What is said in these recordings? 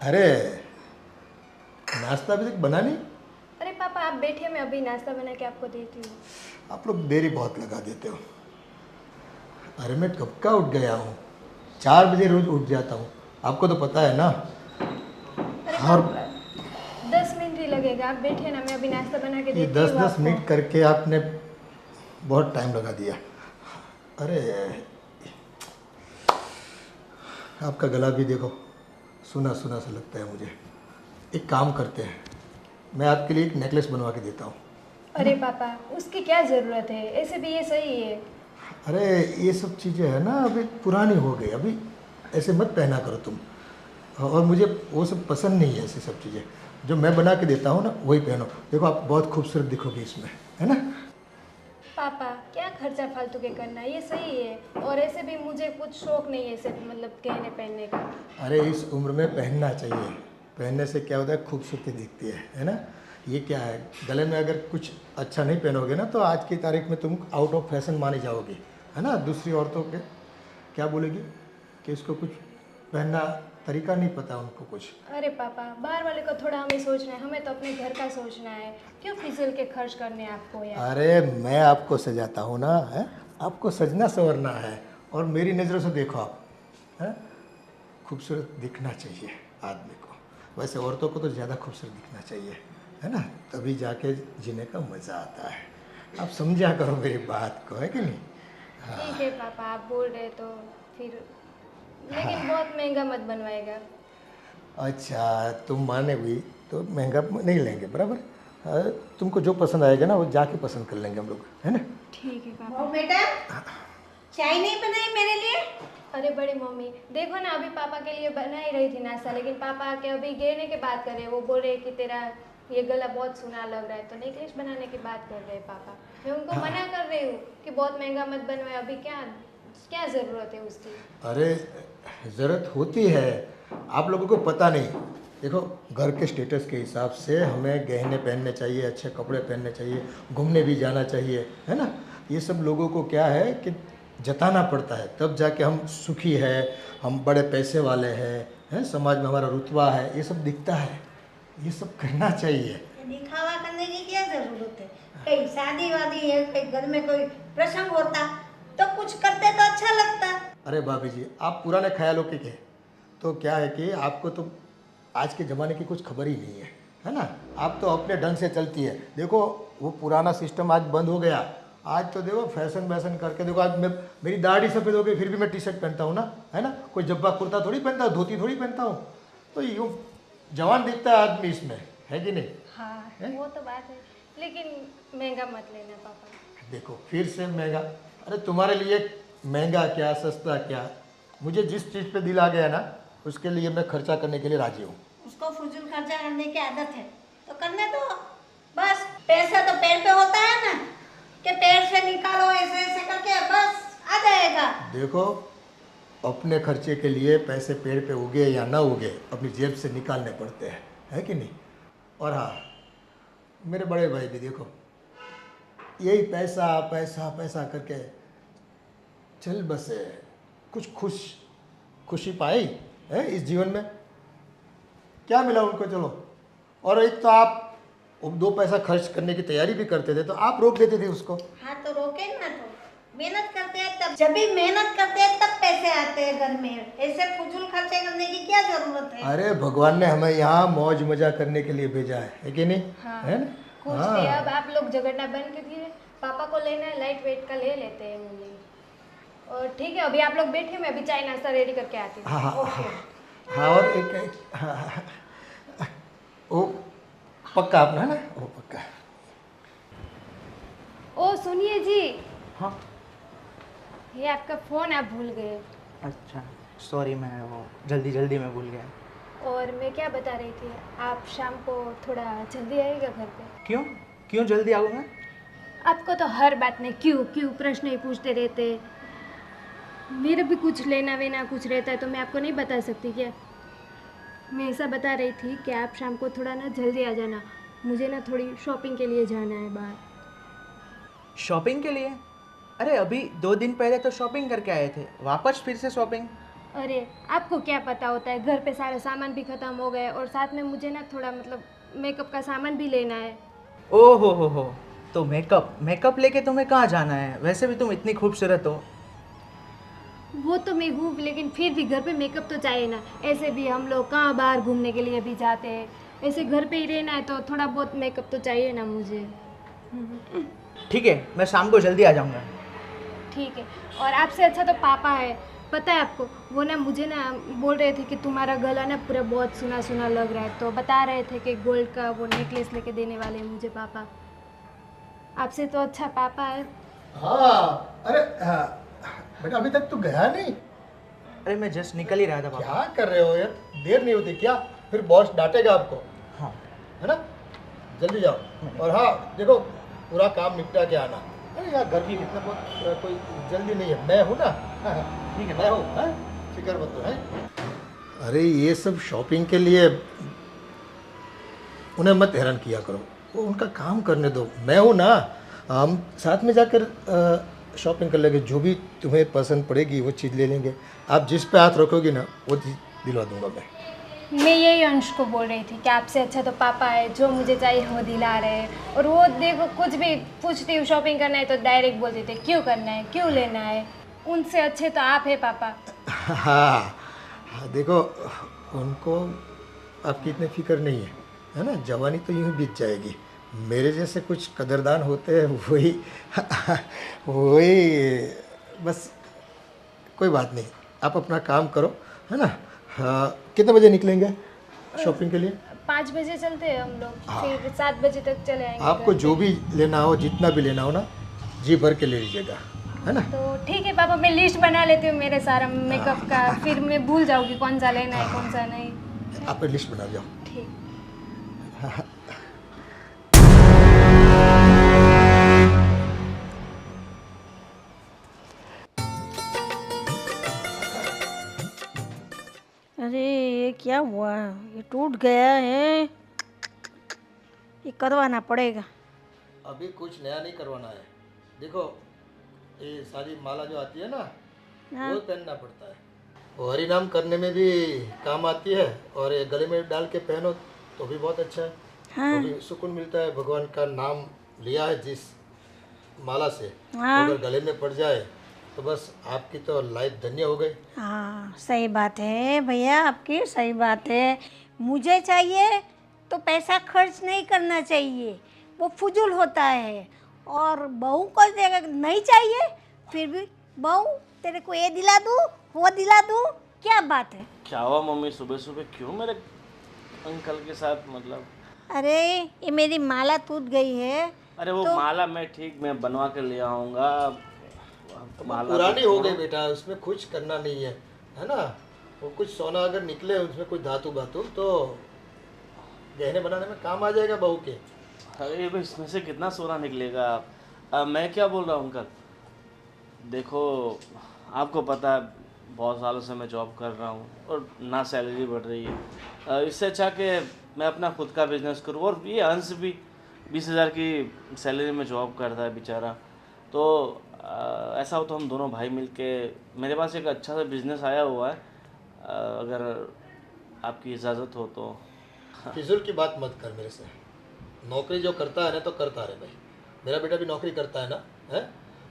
अरे नाश्ता अभी तक बना नहीं? अरे पापा आप बैठिए, मैं अभी नाश्ता बना के आपको देती हूँ। आप लोग देरी बहुत लगा देते हो। अरे मैं कब का उठ गया हूँ, 4 बजे रोज उठ जाता हूँ, आपको तो पता है ना। अरे और पापा 10 मिनट ही लगेगा, आप बैठिए ना, मैं अभी नाश्ता बना के ये देती दस हूँ दस आपको। मिनट करके आपने बहुत टाइम लगा दिया। अरे आपका गला भी देखो, सुना सुना सा लगता है मुझे। एक काम करते हैं, मैं आपके लिए एक नेकलेस बनवा के देता हूँ। अरे पापा उसकी क्या ज़रूरत है, ऐसे भी ये सही है। अरे ये सब चीज़ें है ना अभी पुरानी हो गई, अभी ऐसे मत पहना करो तुम। और मुझे वो सब पसंद नहीं है, ऐसी सब चीज़ें। जो मैं बना के देता हूँ ना वही पहनो, देखो आप बहुत खूबसूरत दिखोगे इसमें, है ना। पापा क्या खर्चा फालतू के करना, ये सही है। और ऐसे भी मुझे कुछ शौक नहीं है सिर्फ मतलब गहने पहनने का। अरे इस उम्र में पहनना चाहिए, पहनने से क्या होता है, खूबसूरती दिखती है ना। ये क्या है, गले में अगर कुछ अच्छा नहीं पहनोगे ना तो आज की तारीख में तुम आउट ऑफ फैशन मानी जाओगी, है ना। दूसरी औरतों के क्या बोलेगी कि इसको कुछ पहनना तरीका नहीं पता उनको कुछ। अरे पापा बाहर वाले को थोड़ा हमें सोचना है, हमें तो अपने घर का सोचना है। क्यों फिजूल के खर्च करने हैं आपको यार। अरे मैं आपको सजाता हूँ ना, है। आपको सजना संवरना है, और मेरी नज़रों से देखो आप, है। खूबसूरत दिखना चाहिए आदमी को, वैसे औरतों को तो ज़्यादा खूबसूरत दिखना चाहिए, है ना। तभी जाके जीने का मज़ा आता है। आप समझा करो मेरी बात को, है कि नहीं। ठीक है पापा आप बोल रहे तो फिर, लेकिन बहुत महंगा मत बनवाएगा। अच्छा तुम माने हुई तो महंगा नहीं लेंगे, बराबर। तुमको जो पसंद आएगा ना वो जाके पसंद कर लेंगे हम लोग, है ना। ठीक है पापा। वो बेटा चाय नहीं बनाई मेरे लिए? अरे बड़ी मम्मी देखो ना, अभी पापा के लिए बना ही रही थी नाश्ता, लेकिन पापा आके अभी गहने की बात कर रहे हैं। वो बोल रहे कि तेरा ये गला बहुत सुना लग रहा है, तो नेकलेस बनाने की बात कर रहे हैं पापा। मैं उनको मना कर रही हूँ कि बहुत महंगा मत बनवाए, अभी क्या क्या ज़रूरत है उसकी। अरे ज़रूरत होती है, आप लोगों को पता नहीं। देखो घर के स्टेटस के हिसाब से हमें गहने पहनने चाहिए, अच्छे कपड़े पहनने चाहिए, घूमने भी जाना चाहिए, है ना। ये सब लोगों को क्या है कि जताना पड़ता है, तब जाके हम सुखी है, हम बड़े पैसे वाले हैं, समाज में हमारा रुतबा है, ये सब दिखता है। ये सब करना चाहिए। ये दिखावा करने की क्या जरूरत है? कहीं शादी वादी है, कहीं घर में कोई प्रसंग होता तो कुछ करते तो अच्छा लगता। अरे भाभी जी आप पुराने ख्यालों के थे, तो क्या है कि आपको तो आज के ज़माने की कुछ खबर ही नहीं है ना। आप तो अपने ढंग से चलती है। देखो वो पुराना सिस्टम आज बंद हो गया। आज तो देखो फैशन वैशन करके देखो, आज मैं मेरी दाढ़ी सफ़ेद हो गई फिर भी मैं टी शर्ट पहनता हूँ ना, है ना। कोई जब्बा कुर्ता थोड़ी पहनता हूँ, धोती थोड़ी पहनता हूँ। तो यूँ जवान दिखता है आदमी इसमें, है कि नहीं। हाँ है? वो तो बात है, लेकिन महंगा मत लेना पापा। देखो फिर से महंगा, अरे तुम्हारे लिए महंगा क्या सस्ता क्या, मुझे जिस चीज़ पे दिल आ गया ना उसके लिए मैं खर्चा करने के लिए राजी हूँ। उसको फजूल खर्चा करने की आदत है तो करने दो। बस पैसा तो पैर पे होता है ना, कि पैर से निकालो ऐसे ऐसे करके बस आ जाएगा। देखो अपने खर्चे के लिए पैसे पेड़ पे उगे या ना उगे अपनी जेब से निकालने पड़ते हैं, है कि नहीं। और हाँ मेरे बड़े भाई भी देखो यही पैसा पैसा पैसा करके चल बसे, कुछ खुशी पाई है इस जीवन में, क्या मिला उनको। चलो, और एक तो आप 2 पैसा खर्च करने की तैयारी भी करते थे तो आप रोक देते थे उसको। हाँ तो रोके ना, तो मेहनत करते हैं तब, जब भी मेहनत करते हैं तब पैसे आते हैं घर में। ऐसे फजूल खर्चे करने की क्या जरूरत है? अरे भगवान ने हमें यहाँ मौज मजा करने के लिए भेजा है कि नहीं। हाँ है ना। खुश थे, अब आप लोग झगड़ना बंद कीजिए। पापा को लेना है लाइट वेट का ले लेते हैं मुझे। और ठीक है अभी आप लोग बैठे, मैं अभी चाय नाश्ता रेडी करके आती हूँ। हाँ हाँ ओके। हाँ, और वो पक्का अपना ना, वो पक्का। ओ सुनिए जी, हाँ। ये आपका फ़ोन आप भूल गए। अच्छा सॉरी, मैं वो जल्दी में भूल गया। और मैं क्या बता रही थी, आप शाम को थोड़ा जल्दी आइएगा घर पे। क्यों क्यों जल्दी आऊँ मैं? आपको तो हर बात में क्यों क्यों प्रश्न ही पूछते रहते। मेरा भी कुछ लेना वेना कुछ रहता है तो मैं आपको नहीं बता सकती क्या। मैं ऐसा बता रही थी कि आप शाम को थोड़ा ना जल्दी आ जाना, मुझे ना थोड़ी शॉपिंग के लिए जाना है बाहर। शॉपिंग के लिए? अरे अभी 2 दिन पहले तो शॉपिंग करके आए थे, वापस फिर से शॉपिंग? अरे आपको क्या पता होता है, घर पे सारे सामान भी ख़त्म हो गए और साथ में मुझे ना थोड़ा मतलब मेकअप का सामान भी लेना है। ओ हो, तो मेकअप लेके तुम्हें कहाँ जाना है? वैसे भी तुम इतनी खूबसूरत हो। वो तो मैं हूँ, लेकिन फिर भी घर पे मेकअप तो चाहिए ना। ऐसे भी हम लोग कहाँ बाहर घूमने के लिए भी जाते हैं, ऐसे घर पे ही रहना है तो थोड़ा बहुत मेकअप तो चाहिए ना मुझे। ठीक है, मैं शाम को जल्दी आ जाऊँगा। ठीक है। और आपसे अच्छा तो पापा है, पता है आपको, वो ना मुझे ना बोल रहे थे कि तुम्हारा गला ना पूरा बहुत सुना सुना लग रहा है, तो बता रहे थे कि गोल्ड का वो नेकलेस लेके देने वाले हैं मुझे पापा। आपसे तो अच्छा पापा है। हाँ, अरे हाँ, बेटा अभी तक तू गया नहीं? अरे मैं जस्ट निकल ही रहा था पापा। क्या कर रहे हो यार, देर नहीं होती क्या? फिर बॉस डांटेगा आपको, हाँ है ना? जल्दी जाओ। और हाँ देखो, पूरा काम निपटा के आना। अरे यार गर्मी कितना बहुत कोई जल्दी नहीं है, मैं हूँ ना। ठीक है मैं हूँ, हाँ? फिक्र मत करो, है? अरे ये सब शॉपिंग के लिए उन्हें मत हैरान किया करो, वो उनका काम करने दो। मैं हूँ ना, हम साथ में जाकर शॉपिंग कर लेंगे। जो भी तुम्हें पसंद पड़ेगी वो चीज़ ले लेंगे। आप जिस पे हाथ रखोगी ना वो चीज़ दिलवा दूंगा मैं। यही अंश को बोल रही थी कि आपसे अच्छा तो पापा है, जो मुझे चाहिए वो दिला रहे हैं। और वो देखो कुछ भी पूछती हूँ शॉपिंग करना है तो डायरेक्ट बोल देते क्यों करना है, क्यों लेना है। उनसे अच्छे तो आप है पापा। हाँ हाँ, देखो उनको आपकी इतनी फिक्र नहीं है ना? जवानी तो यूँ ही बीत जाएगी। मेरे जैसे कुछ कदरदान होते हैं, वही वही बस। कोई बात नहीं, आप अपना काम करो, है ना? हाँ, कितने बजे निकलेंगे शॉपिंग के लिए? 5 बजे चलते हैं हम लोग, फिर 7 बजे तक चले आएंगे आपको घर जो पे। भी लेना हो, जितना भी लेना हो ना, जी भर के ले लीजिएगा, है ना? तो ठीक है पापा, मैं लिस्ट बना लेती हूँ मेरे सारा मेकअप का, फिर मैं भूल जाऊँगी कौन सा लेना है कौन सा नहीं। आप लिस्ट बना जाओ। ठीक। अरे ये क्या हुआ, ये टूट गया है, ये करवाना पड़ेगा। अभी कुछ नया नहीं करवाना है। देखो ये सारी माला जो आती है ना, वो पहनना पड़ता है। वो हरि नाम करने में भी काम आती है, और ये गले में डाल के पहनो तो भी बहुत अच्छा है। तो भी सुकून मिलता है। भगवान का नाम लिया है जिस माला से, अगर गले में पड़ जाए तो बस आपकी तो लाइफ धन्य हो गई। हाँ सही बात है भैया, आपकी सही बात है। मुझे चाहिए तो पैसा खर्च नहीं करना चाहिए, वो फजूल होता है। और बहू को नहीं चाहिए, फिर भी बहू तेरे को ये दिला दूँ वो दिला दूँ, क्या बात है? क्या हुआ मम्मी, सुबह सुबह क्यों मेरे अंकल के साथ मतलब? अरे ये मेरी माला टूट गई है। अरे वो माला मैं ठीक मैं बनवा के ले आऊँगा। माला पुरानी हो गई बेटा, उसमें कुछ करना नहीं है ना? वो कुछ सोना अगर निकले उसमें कुछ धातु बातु तो गहने बनाने में काम आ जाएगा बहू के। अरे भाई इसमें से कितना सोना निकलेगा? मैं क्या बोल रहा हूँ अंकल, देखो आपको पता है बहुत सालों से मैं जॉब कर रहा हूँ और ना सैलरी बढ़ रही है। इससे अच्छा कि मैं अपना खुद का बिजनेस करूँ। और ये अंश भी 20,000 की सैलरी में जॉब करता है बेचारा। तो ऐसा हो तो हम दोनों भाई मिलके, मेरे पास एक अच्छा सा बिजनेस आया हुआ है, अगर आपकी इजाज़त हो तो। फिजूल की बात मत कर मेरे से। नौकरी जो करता है ना तो करता रहे भाई। मेरा बेटा भी नौकरी करता है ना, है?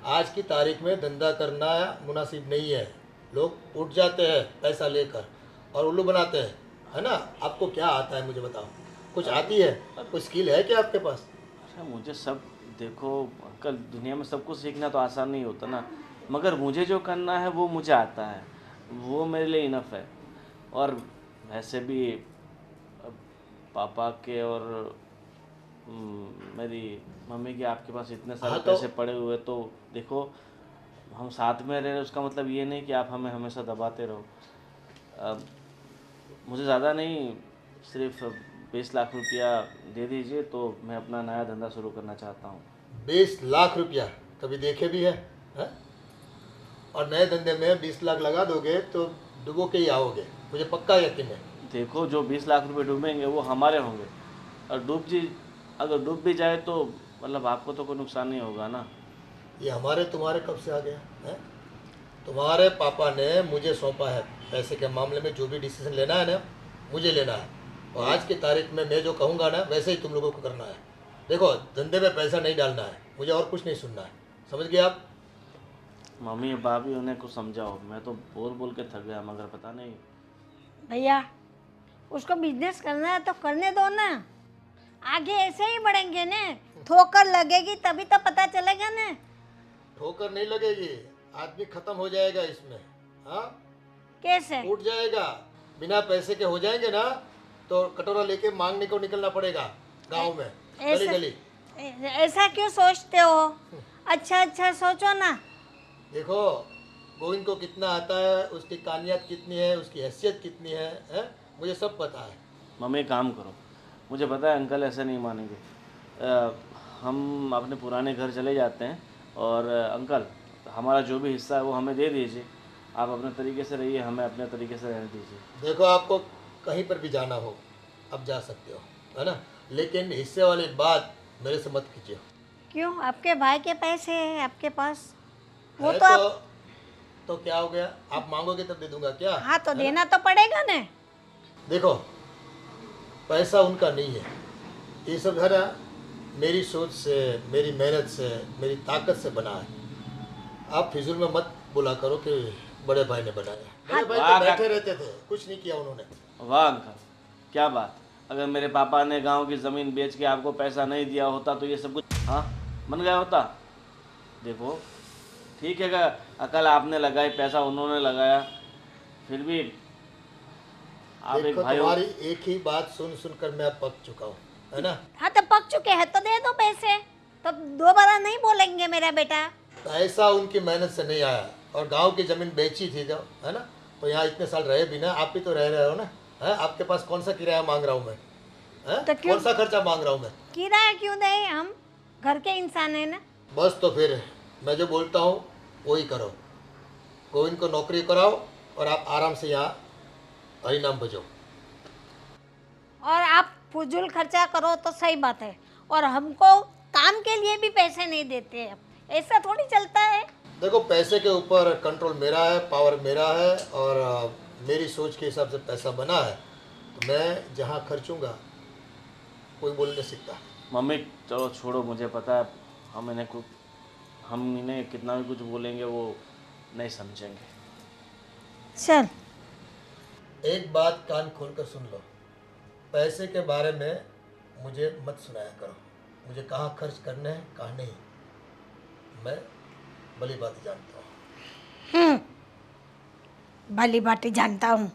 आज की तारीख में धंधा करना मुनासिब नहीं है। लोग उठ जाते हैं पैसा लेकर और उल्लू बनाते हैं, है ना? आपको क्या आता है मुझे बताओ, कुछ आती है? कोई स्किल है क्या आपके पास? अच्छा मुझे सब, देखो अंकल दुनिया में सब कुछ सीखना तो आसान नहीं होता ना, मगर मुझे जो करना है वो मुझे आता है, वो मेरे लिए इनफ है। और वैसे भी पापा के और मेरी मम्मी के आपके पास इतने सारे पैसे पड़े हुए, तो देखो हम साथ में रह रहे, उसका मतलब ये नहीं कि आप हमें हमेशा दबाते रहो। मुझे ज़्यादा नहीं, सिर्फ 20 लाख रुपया दे दीजिए तो मैं अपना नया धंधा शुरू करना चाहता हूँ। 20 लाख रुपया कभी देखे भी है? और नए धंधे में 20 लाख लगा दोगे तो डुबो के ही आओगे, मुझे पक्का यकीन है। देखो जो 20 लाख रुपए डूबेंगे वो हमारे होंगे, और अगर डूब भी जाए तो मतलब आपको तो कोई नुकसान नहीं होगा ना। ये हमारे तुम्हारे कब से आ गया है? तुम्हारे पापा ने मुझे सौंपा है पैसे के मामले में जो भी डिसीजन लेना है ना, मुझे लेना है। और आज की तारीख में मैं जो कहूँगा ना, वैसे ही तुम लोगों को करना है। देखो, धंधे में पैसा नहीं डालना है, मुझे और कुछ नहीं सुनना है, समझ गए आप? मम्मी भाभी उन्हें कुछ समझाओ, मैं तो बोल बोल के थक गया मगर पता नहीं। भैया उसको बिजनेस करना है तो करने दो ना, आगे ऐसे ही बढ़ेंगे ना। ठोकर लगेगी तभी तो पता चलेगा ना। ठोकर नहीं लगेगी, आदमी खत्म हो जाएगा इसमें। हाँ, कैसे? उठ जाएगा। बिना पैसे के हो जाएंगे ना तो कटोरा लेके मांगने को निकलना पड़ेगा गांव में, गली गली। ऐसा क्यों सोचते हो? अच्छा अच्छा सोचो ना। देखो, गोविंद को कितना आता है, उसकी कानियत कितनी है, उसकी हैसियत कितनी है, मुझे सब पता है। मम्मी एक काम करो, मुझे पता है अंकल ऐसे नहीं मानेंगे। हम अपने पुराने घर चले जाते हैं और अंकल हमारा जो भी हिस्सा है वो हमें दे दीजिए। आप अपने तरीके से रहिए, हमें अपने तरीके से रहने दीजिए। देखो, आपको कहीं पर भी जाना हो अब जा सकते हो, है ना, लेकिन हिस्से वाली बात मेरे से मत कीजिए। क्यों? आपके भाई के पैसे हैं आपके पास, वो है तो आप... तो क्या हो गया, आप मांगोगे तब दे दूंगा क्या? हाँ तो देना तो पड़ेगा ना। देखो, पैसा उनका नहीं है, ये सब है ना मेरी सोच से, मेरी मेहनत से, मेरी ताकत से बना है। आप फिजूल में मत बोला करो कि बड़े भाई ने बनाया। बड़े भाई तो बैठे रहते थे, कुछ नहीं किया उन्होंने। वाह अंकल, क्या बात। अगर मेरे पापा ने गांव की ज़मीन बेच के आपको पैसा नहीं दिया होता तो ये सब कुछ हाँ बन गया होता। देखो ठीक है, अकल आपने लगाई, पैसा उन्होंने लगाया, फिर भी आप एक देखो, भाई हो। तुम्हारी एक ही बात सुन सुनकर मैं अब पक चुका हूँ, है ना। हाँ तो पक चुके हैं तो दे दो पैसे, तो दोबारा नहीं बोलेंगे मेरा बेटा। पैसा उनकी मेहनत से नहीं आया, और गांव की जमीन बेची थी जब, है ना, तो यहाँ इतने साल रहे भी ना, आप भी तो रह रहे हो ना। है, आपके पास कौन सा किराया मांग रहा हूँ मैं? है, तो क्यों? कौन सा खर्चा मांग रहा हूँ मैं? किराया क्यों दे, हम घर के इंसान है ना। बस तो फिर मैं जो बोलता हूँ वही करो। गोविंद को नौकरी कराओ और आप आराम से यहाँ हरी नाम बजो। और आप फजूल खर्चा करो तो सही बात है, और हमको काम के लिए भी पैसे नहीं देते हैं, ऐसा थोड़ी चलता है। देखो, पैसे के ऊपर कंट्रोल मेरा है, पावर मेरा है, और मेरी सोच के हिसाब से पैसा बना है, तो मैं जहाँ खर्चूंगा कोई बोल नहीं सकता। मम्मी चलो छोड़ो, मुझे पता है हम इन्हें कितना भी कुछ बोलेंगे वो नहीं समझेंगे। चल, एक बात कान खोलकर सुन लो, पैसे के बारे में मुझे मत सुनाया करो। मुझे कहाँ खर्च करने हैं कहाँ नहीं, मैं भली बात जानता हूँ। भली बात जानता हूँ।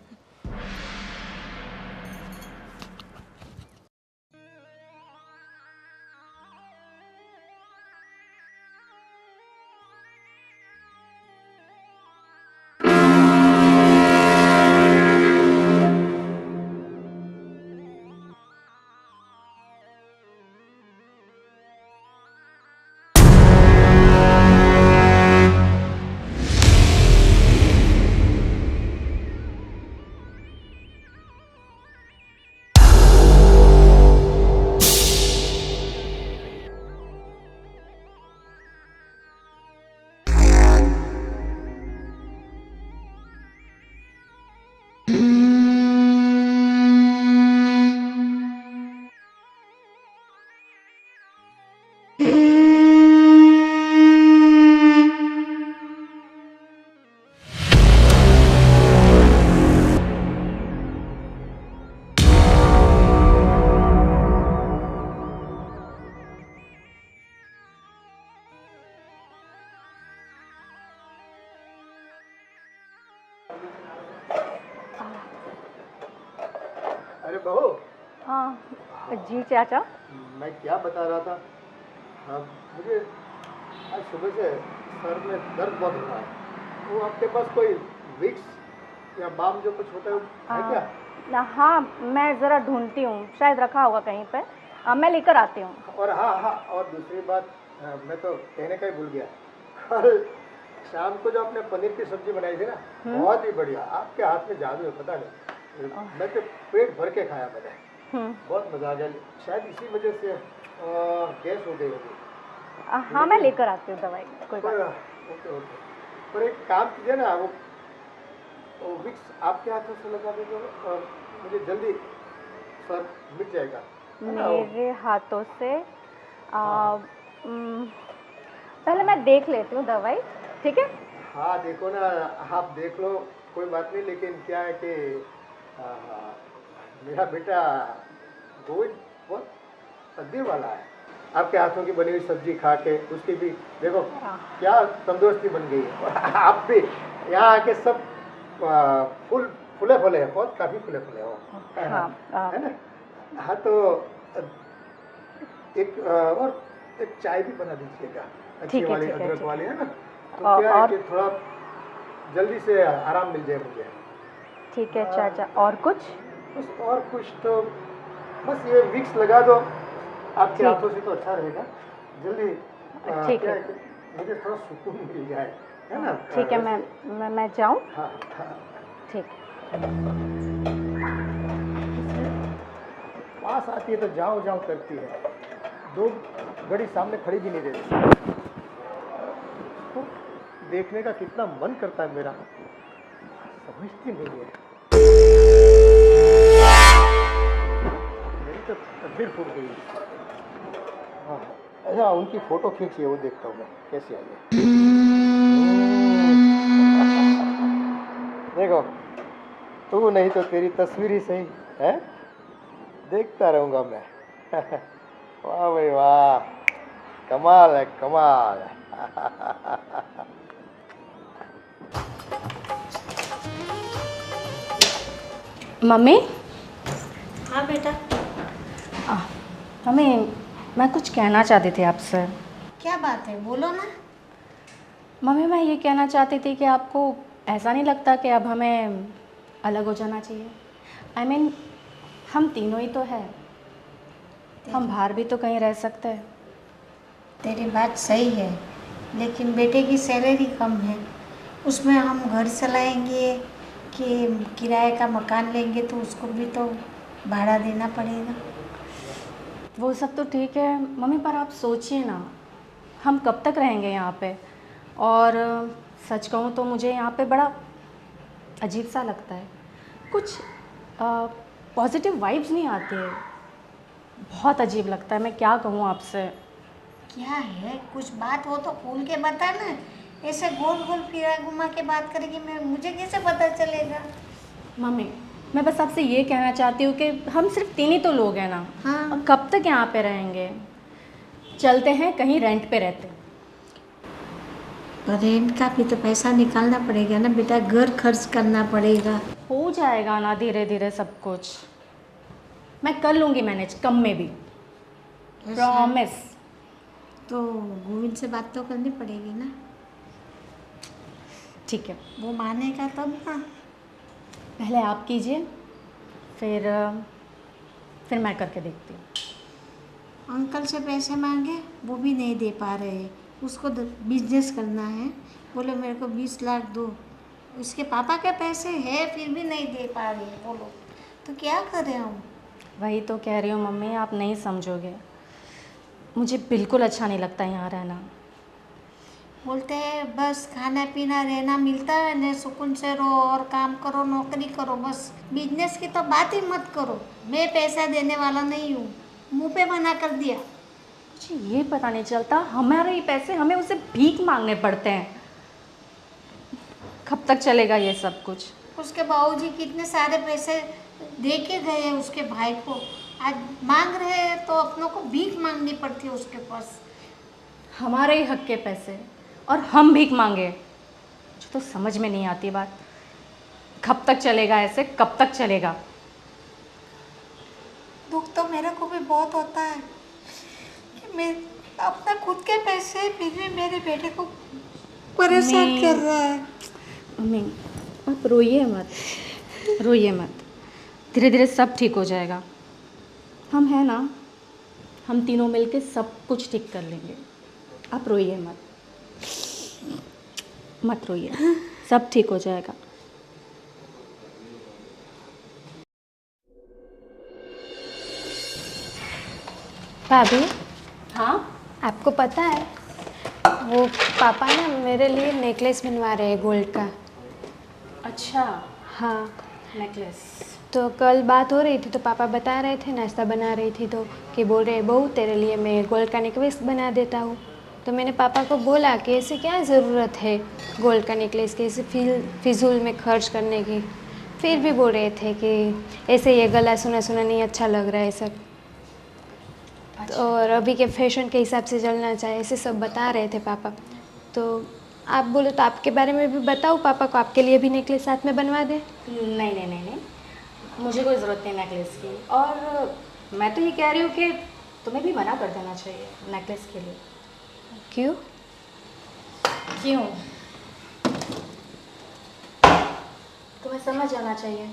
अरे बहू, हाँ जी चाचा। मैं क्या बता रहा था, हाँ, मुझे आज सुबह से सर में दर्द बहुत हो रहा है। वो आपके पास कोई विक्स या बाम जो कुछ होता है क्या? हाँ मैं ज़रा ढूंढती हूँ, शायद रखा होगा कहीं पर। मैं लेकर आती हूँ। और हाँ, और दूसरी बात, मैं तो कहने का ही भूल गया, कल शाम को जो आपने पनीर की सब्जी बनाई थी ना, बहुत ही बढ़िया। आपके हाथ में जादू है, पता नहीं, मैं तो पेट भर के खाया मैंने, बहुत मजा आ गया। शायद इसी वजह से गैस हो गई होगी। हाँ मैं लेकर आती हूँ दवाई, कोई बात ओके। पर एक काम कीजिए ना, वो वो विक्स आपके हाथों से लगा दीजिए और मुझे जल्दी सर मिट जाएगा, है ना? मेरे हाथों से पहले मैं देख लेती हूँ दवाई, ठीक है? हाँ देखो ना, आप देख लो, कोई बात नहीं, लेकिन क्या है कि आ, मेरा बेटा गोविंद बहुत तकदीर वाला है। आपके हाथों की बनी हुई सब्जी खा के उसकी भी देखो क्या तंदुरुस्ती बन गई है। और आप भी यहाँ आके सब फूले फूले हैं, बहुत काफ़ी फूले फूले हो। हाँ, है ना? हाँ तो एक और एक चाय भी बना दीजिएगा, अच्छी ठीक है, वाली ठीक है, अदरक ठीक वाली, है ना? तो और- क्या है और- कि थोड़ा जल्दी से आराम मिल जाए मुझे। ठीक है चाचा। और कुछ? बस और कुछ तो बस ये विक्स लगा दो आपके ठीक। हाथों से तो अच्छा रहेगा। जल्दी ठीक क्या है। है कि मुझे थोड़ा सुकून मिल जाए, है ना? ठीक है, ऐसे- मैं जाऊँ? हाँ हाँ, ठीक। पास आती है तो जाओ जाओ करती है, दो घड़ी सामने खड़ी भी नहीं देती। तो देखने का कितना मन करता है मेरा, समझती नहीं है। मेरी तो तकदीर फूट गई। हाँ अच्छा, उनकी फोटो खींचिए, वो देखता हूँ मैं कैसी आई है। देखो, तू नहीं तो तेरी तस्वीर ही सही है, देखता रहूंगा मैं। वाह भाई वाह, कमाल है कमाल। मम्मी? हाँ बेटा, मम्मी, मैं कुछ कहना चाहती थी आपसे। क्या बात है, बोलो ना। मम्मी, मैं ये कहना चाहती थी कि आपको ऐसा नहीं लगता कि अब हमें अलग हो जाना चाहिए? I mean, हम तीनों ही तो हैं, हम बाहर भी तो कहीं रह सकते हैं। तेरी बात सही है, लेकिन बेटे की सैलरी कम है, उसमें हम घर चलाएंगे कि किराए का मकान लेंगे, तो उसको भी तो भाड़ा देना पड़ेगा। वो सब तो ठीक है मम्मी, पर आप सोचिए ना, हम कब तक रहेंगे यहाँ पे? और सच कहूँ तो मुझे यहाँ पे बड़ा अजीब सा लगता है, कुछ पॉजिटिव वाइब्स नहीं आती है, बहुत अजीब लगता है। मैं क्या कहूँ आपसे? क्या है, कुछ बात हो तो खोल के बता ना, ऐसे गोल गोल फिरा घुमा के बात करेगी, मैं मुझे कैसे पता चलेगा? मम्मी, मैं बस आपसे ये कहना चाहती हूँ कि हम सिर्फ तीन ही तो लोग हैं ना, हाँ। और कब तक यहाँ पे रहेंगे? चलते हैं कहीं रेंट पे रहते हैं। पर रेंट का भी तो पैसा निकालना पड़ेगा ना बेटा, घर खर्च करना पड़ेगा। हो जाएगा ना धीरे धीरे सब कुछ, मैं कर लूँगी मैनेज, कम में भी, प्रॉमिस। तो गोविंद से बात तो करनी पड़ेगी ना, ठीक है, वो मानेगा तब ना। पहले आप कीजिए, फिर मैं करके देखती हूँ। अंकल से पैसे मांगे, वो भी नहीं दे पा रहे, उसको बिजनेस करना है, बोले मेरे को 20 लाख दो, उसके पापा के पैसे है फिर भी नहीं दे पा रही, बोलो तो क्या करें हम? वही तो कह रही हूँ मम्मी, आप नहीं समझोगे, मुझे बिल्कुल अच्छा नहीं लगता यहाँ रहना। बोलते हैं बस खाना पीना रहना मिलता है न, सुकून से रहो और काम करो, नौकरी करो, बस बिजनेस की तो बात ही मत करो, मैं पैसा देने वाला नहीं हूँ, मुंह पे मना कर दिया। मुझे ये पता नहीं चलता, हमारे ही पैसे हमें उसे भीख मांगने पड़ते हैं। कब तक चलेगा ये सब कुछ? उसके बाबूजी कितने सारे पैसे दे के गए हैं उसके भाई को, आज मांग रहे हैं तो अपनों को भीख मांगनी पड़ती है उसके पास। हमारे ही हक के पैसे और हम भीख मांगे, मुझे तो समझ में नहीं आती बात। कब तक चलेगा ऐसे, कब तक चलेगा? दुख तो मेरे को भी बहुत होता है कि मैं अपना खुद के पैसे फिर भी मेरे बेटे को परेशान कर रहा है। मम्मी, आप रोइए मत, रोइए मत, धीरे धीरे सब ठीक हो जाएगा। हम हैं ना, हम तीनों मिलके सब कुछ ठीक कर लेंगे, आप रोइए मत, मत रोइए, सब ठीक हो जाएगा। भाभी, हाँ? आपको पता है वो पापा ना मेरे लिए नेकलेस बनवा रहे हैं गोल्ड का। अच्छा, हाँ, नेकलेस। तो कल बात हो रही थी तो पापा बता रहे थे, नाश्ता बना रही थी तो कि बोल रहे बहू तेरे लिए मैं गोल्ड का नेकलेस बना देता हूँ। तो मैंने पापा को बोला कि ऐसे क्या ज़रूरत है गोल्ड का नेकलेस की, ऐसे फिजूल में खर्च करने की। फिर भी बोल रहे थे कि ऐसे ये गला सुना सुना नहीं अच्छा लग रहा है सब, और अभी के फैशन के हिसाब से चलना चाहिए, ऐसे सब बता रहे थे पापा। तो आप बोलो तो आपके बारे में भी बताओ पापा को, आपके लिए भी नेकलेस साथ में बनवा दे। नहीं नहीं नहीं नहीं, मुझे कोई ज़रूरत नहीं नेकलेस की। और मैं तो ये कह रही हूँ कि तुम्हें भी मना कर देना चाहिए नेकलेस के लिए। क्यों? क्यों? तुम्हें समझ आना चाहिए,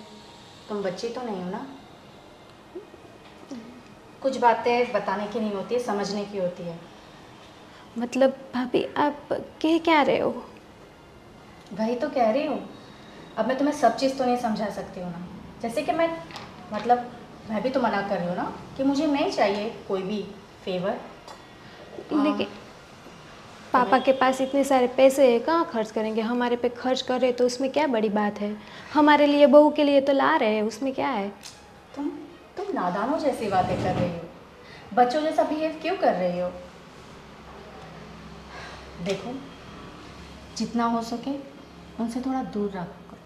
तुम बच्ची तो नहीं हो ना। कुछ बातें बताने की नहीं होती है, समझने की होती है। मतलब भाभी आप कह क्या रहे हो? वही तो कह रही हूँ। अब मैं तुम्हें सब चीज़ तो नहीं समझा सकती हूँ ना। जैसे कि मैं भी तो मना कर रही हूँ ना कि मुझे नहीं चाहिए कोई भी फेवर। लेकिन पापा के पास इतने सारे पैसे हैं, कहाँ खर्च करेंगे? हमारे पे खर्च कर रहे तो उसमें क्या बड़ी बात है? हमारे लिए बहू के लिए तो ला रहे हैं, उसमें क्या है? तुम तुम नादानों जैसी बातें कर रही हो, बच्चों जैसा बिहेव क्यों कर रही हो? देखो, जितना हो सके उनसे थोड़ा दूर रखो।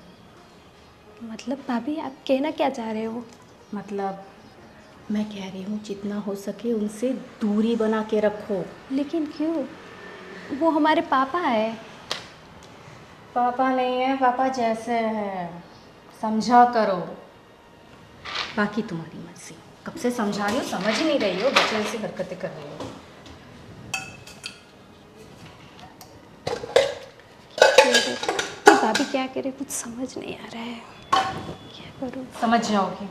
मतलब भाभी आप कहना क्या चाह रहे हो? मतलब मैं कह रही हूँ जितना हो सके उनसे दूरी बना के रखो। लेकिन क्यों? वो हमारे पापा है। पापा नहीं है, पापा जैसे हैं, समझा करो। बाकी तुम्हारी मर्जी। कब से समझा रही हो, समझ ही नहीं रही हो, बच्चे जैसी हरकतें कर रही हो। ये भाभी क्या करे, कुछ समझ नहीं आ रहा है, क्या करूँ? समझ जाओगे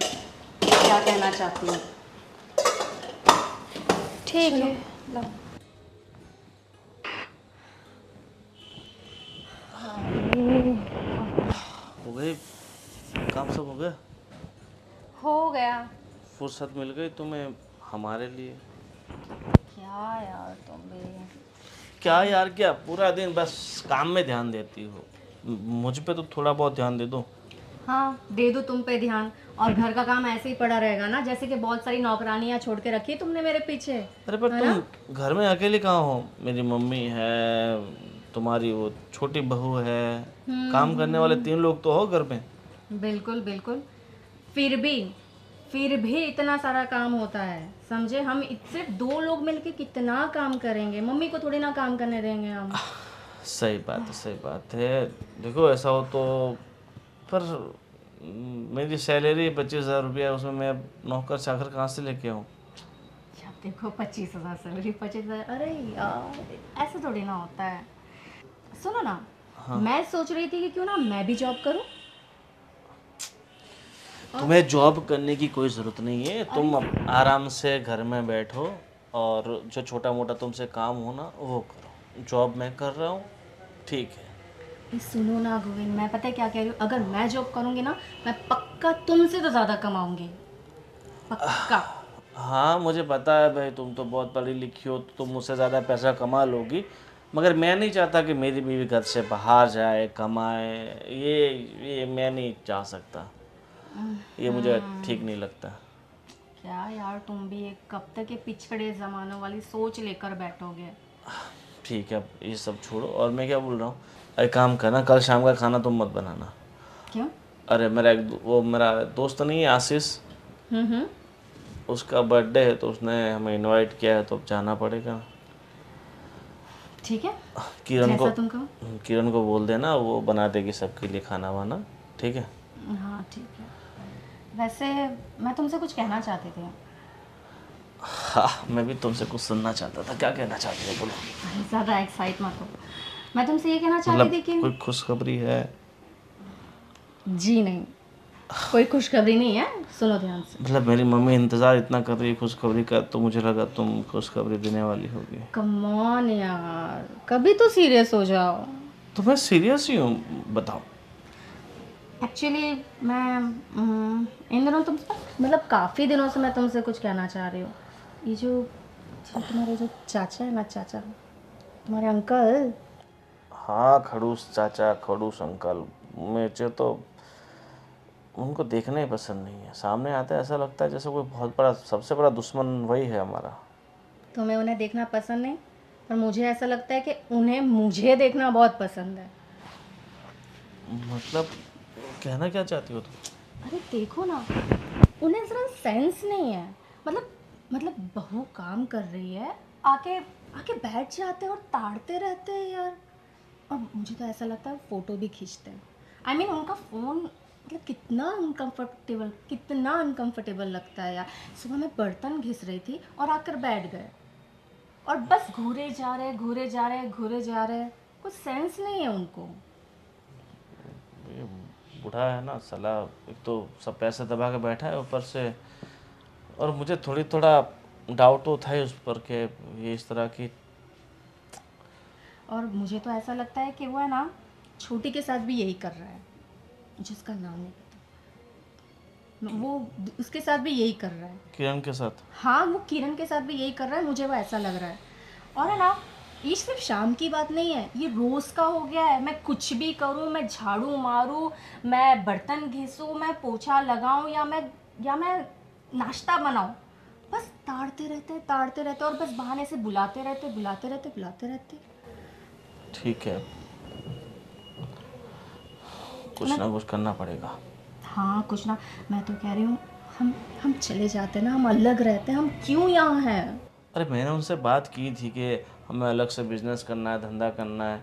क्या कहना चाहती हूँ। ठीक है। लो। हो गई, काम सब हो गया? हो गया। फुर्सत मिल गई तुम्हें हमारे लिए? क्या यार तुम भी। क्या यार क्या, पूरा दिन बस काम में ध्यान देती हो। मुझ पे तो थोड़ा बहुत ध्यान दे दो। हाँ, दे दो तुम पे ध्यान, और घर का काम ऐसे ही पड़ा रहेगा ना, जैसे कि बहुत सारी नौकरानियां छोड़ के रखी है तुमने मेरे पीछे। अरे पर है ना? तुम घर में अकेले कहाँ हो? मेरी मम्मी है, तुम्हारी वो छोटी बहू है, काम करने वाले 3 लोग तो हो घर में। बिल्कुल बिल्कुल। फिर भी इतना सारा काम होता है, समझे? हम सिर्फ 2 लोग मिलके कितना काम करेंगे, मम्मी को थोड़ी ना काम करने देंगे हम। सही बात है, सही बात है। देखो ऐसा हो तो, पर मेरी सैलरी 25,000 रुपया, उसमें मैं नौकर चाकर कहाँ से लेके आऊँ? अच्छा, देखो 25,000 सैलरी, 25,000, अरे यार ऐसे थोड़ी ना होता है। सुनो ना, मैं सोच रही थी कि क्यों ना मैं भी जॉब करूं। तुम्हें जॉब करने की कोई ज़रूरत नहीं है, तुम आराम से घर में बैठो और जो छोटा मोटा तुमसे काम हो ना वो करो। जॉब मैं कर रहा हूँ, ठीक है। ये सुनो ना गोविंद, मैं पता है क्या कह रही हूँ, अगर मैं जॉब करूंगी ना, मैं पक्का तुमसे तो ज़्यादा कमाऊंगी, पक्का। हाँ मुझे पता है भाई, तुम तो बहुत पढ़ी लिखी हो तो तुम मुझसे ज़्यादा पैसा कमा लोगी, मगर मैं नहीं चाहता कि मेरी बीवी घर से बाहर जाए कमाए। ये मैं नहीं चाह सकता, ये मुझे ठीक नहीं लगता। क्या यार तुम भी एक कब तक ये पिछड़े ज़मानों वाली सोच लेकर बैठोगे? ठीक है, अब ये सब छोड़ो, और मैं क्या बोल रहा हूँ, अरे काम करना, कल शाम का खाना तुम मत बनाना। क्यों? अरे वो मेरा दोस्त नहीं है आशीष, हम्म। उसका बर्थडे है तो उसने हमें इनवाइट किया है, तो अब जाना पड़ेगा। ठीक है, किरण को जैसा तुम कहो। किरण को बोल देना, वो बना देगी सबके लिए खाना वाना, ठीक है? हाँ ठीक है। वैसे मैं तुमसे कुछ कहना चाहती थी। हाँ मैं भी तुमसे कुछ सुनना चाहता था। क्या कहना चाहती हो, बोलो। अरे ज़्यादा एक्साइट मत हो। मैं तुमसे ये कहना चाहती मतलब थी कि कोई खुशखबरी है? जी नहीं, कोई खुशखबरी नहीं है, सुनो ध्यान से। मतलब मेरी मम्मी इंतज़ार इतना कर रही है खुशखबरी का, तो मुझे लगा तुम खुशखबरी देने वाली होगी। कम ऑन यार, कभी तो सीरियस हो जाओ। तो मैं सीरियस ही हूँ, बताओ। एक्चुअली मैं इन दिनों तुमसे, मतलब काफ़ी दिनों से मैं तुमसे कुछ कहना चाह रही हूँ। ये जो तुम्हारे जो चाचा है ना, चाचा, तुम्हारे अंकल। हाँ खड़ूस चाचा, खड़ूस अंकल, मुझे तो उनको देखना ही पसंद नहीं है। सामने आते ऐसा लगता है जैसे कोई बहुत बड़ा, सबसे बड़ा दुश्मन वही है हमारा। तुम्हें उन्हें देखना पसंद नहीं, पर मुझे ऐसा लगता है कि उन्हें मुझे देखना बहुत पसंद है। मतलब कहना क्या चाहती हो तुम? अरे देखो ना, उन्हें ज़रा सेंस नहीं है। मतलब बहू काम कर रही है, आके आके बैठ जाते हैं और ताड़ते रहते हैं यार। और मुझे तो ऐसा लगता है फ़ोटो भी खींचते हैं। उनका फ़ोन मतलब कितना अनकंफर्टेबल लगता है यार। सुबह मैं बर्तन घिस रही थी और आकर बैठ गए और बस घूरे जा रहे, कुछ सेंस नहीं है उनको। ये बूढ़ा है ना साला, एक तो सब पैसे दबा के बैठा है ऊपर से, और मुझे थोड़ा डाउट तो था ही उस पर कि ये इस तरह की। और मुझे तो ऐसा लगता है कि वो है ना, छोटी के साथ भी यही कर रहा है, जिसका नाम नहीं पता, वो उसके साथ भी यही कर रहा है। किरण के साथ? हाँ, वो किरण के साथ भी यही कर रहा है, मुझे वो ऐसा लग रहा है। और है ना, ये सिर्फ शाम की बात नहीं है, ये रोज़ का हो गया है। मैं कुछ भी करूँ, मैं झाड़ू मारूँ, मैं बर्तन घिसूँ, मैं पोछा लगाऊँ, या मैं नाश्ता बनाऊँ, बस ताड़ते रहते और बस बहाने से बुलाते रहते। ठीक है, कुछ ना कुछ करना पड़ेगा। हाँ, कुछ ना। मैं तो कह रही हूँ, हम चले जाते ना, हम अलग रहते, हम क्यों यहाँ हैं? अरे मैंने उनसे बात की थी कि हमें अलग से बिजनेस करना है, धंधा करना है,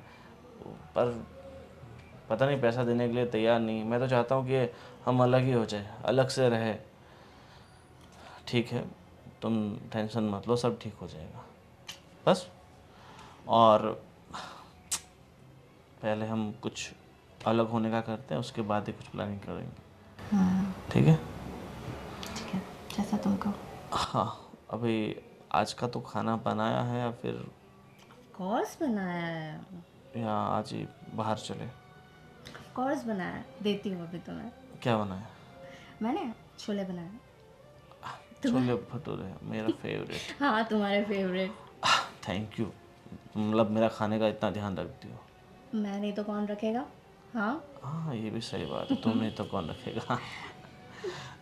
पर पता नहीं पैसा देने के लिए तैयार नहीं। मैं तो चाहता हूँ कि हम अलग ही हो जाए, अलग से रहे। ठीक है, तुम टेंशन मत लो, सब ठीक हो जाएगा बस। और पहले हम कुछ अलग होने का करते हैं, उसके बाद ही कुछ प्लानिंग करेंगे। ठीक है? ठीक है, जैसा तुम कहो। हाँ, अभी आज का तो खाना बनाया है या फिर कोर्स बनाया है? या आज ही बाहर चले? कोर्स बनाया है, देती हूँ अभी तुम्हें। क्या बनाया? मैंने छोले बनाए। छोले भटूरे, मेरा फेवरेट। हाँ, तुम्हारे फेवरेट। थैंक यू, मतलब मेरा खाने का इतना ध्यान रखती हो। मैं नहीं तो कौन रखेगा? हाँ, हाँ ये भी सही बात है, तुम नहीं तो कौन रखेगा।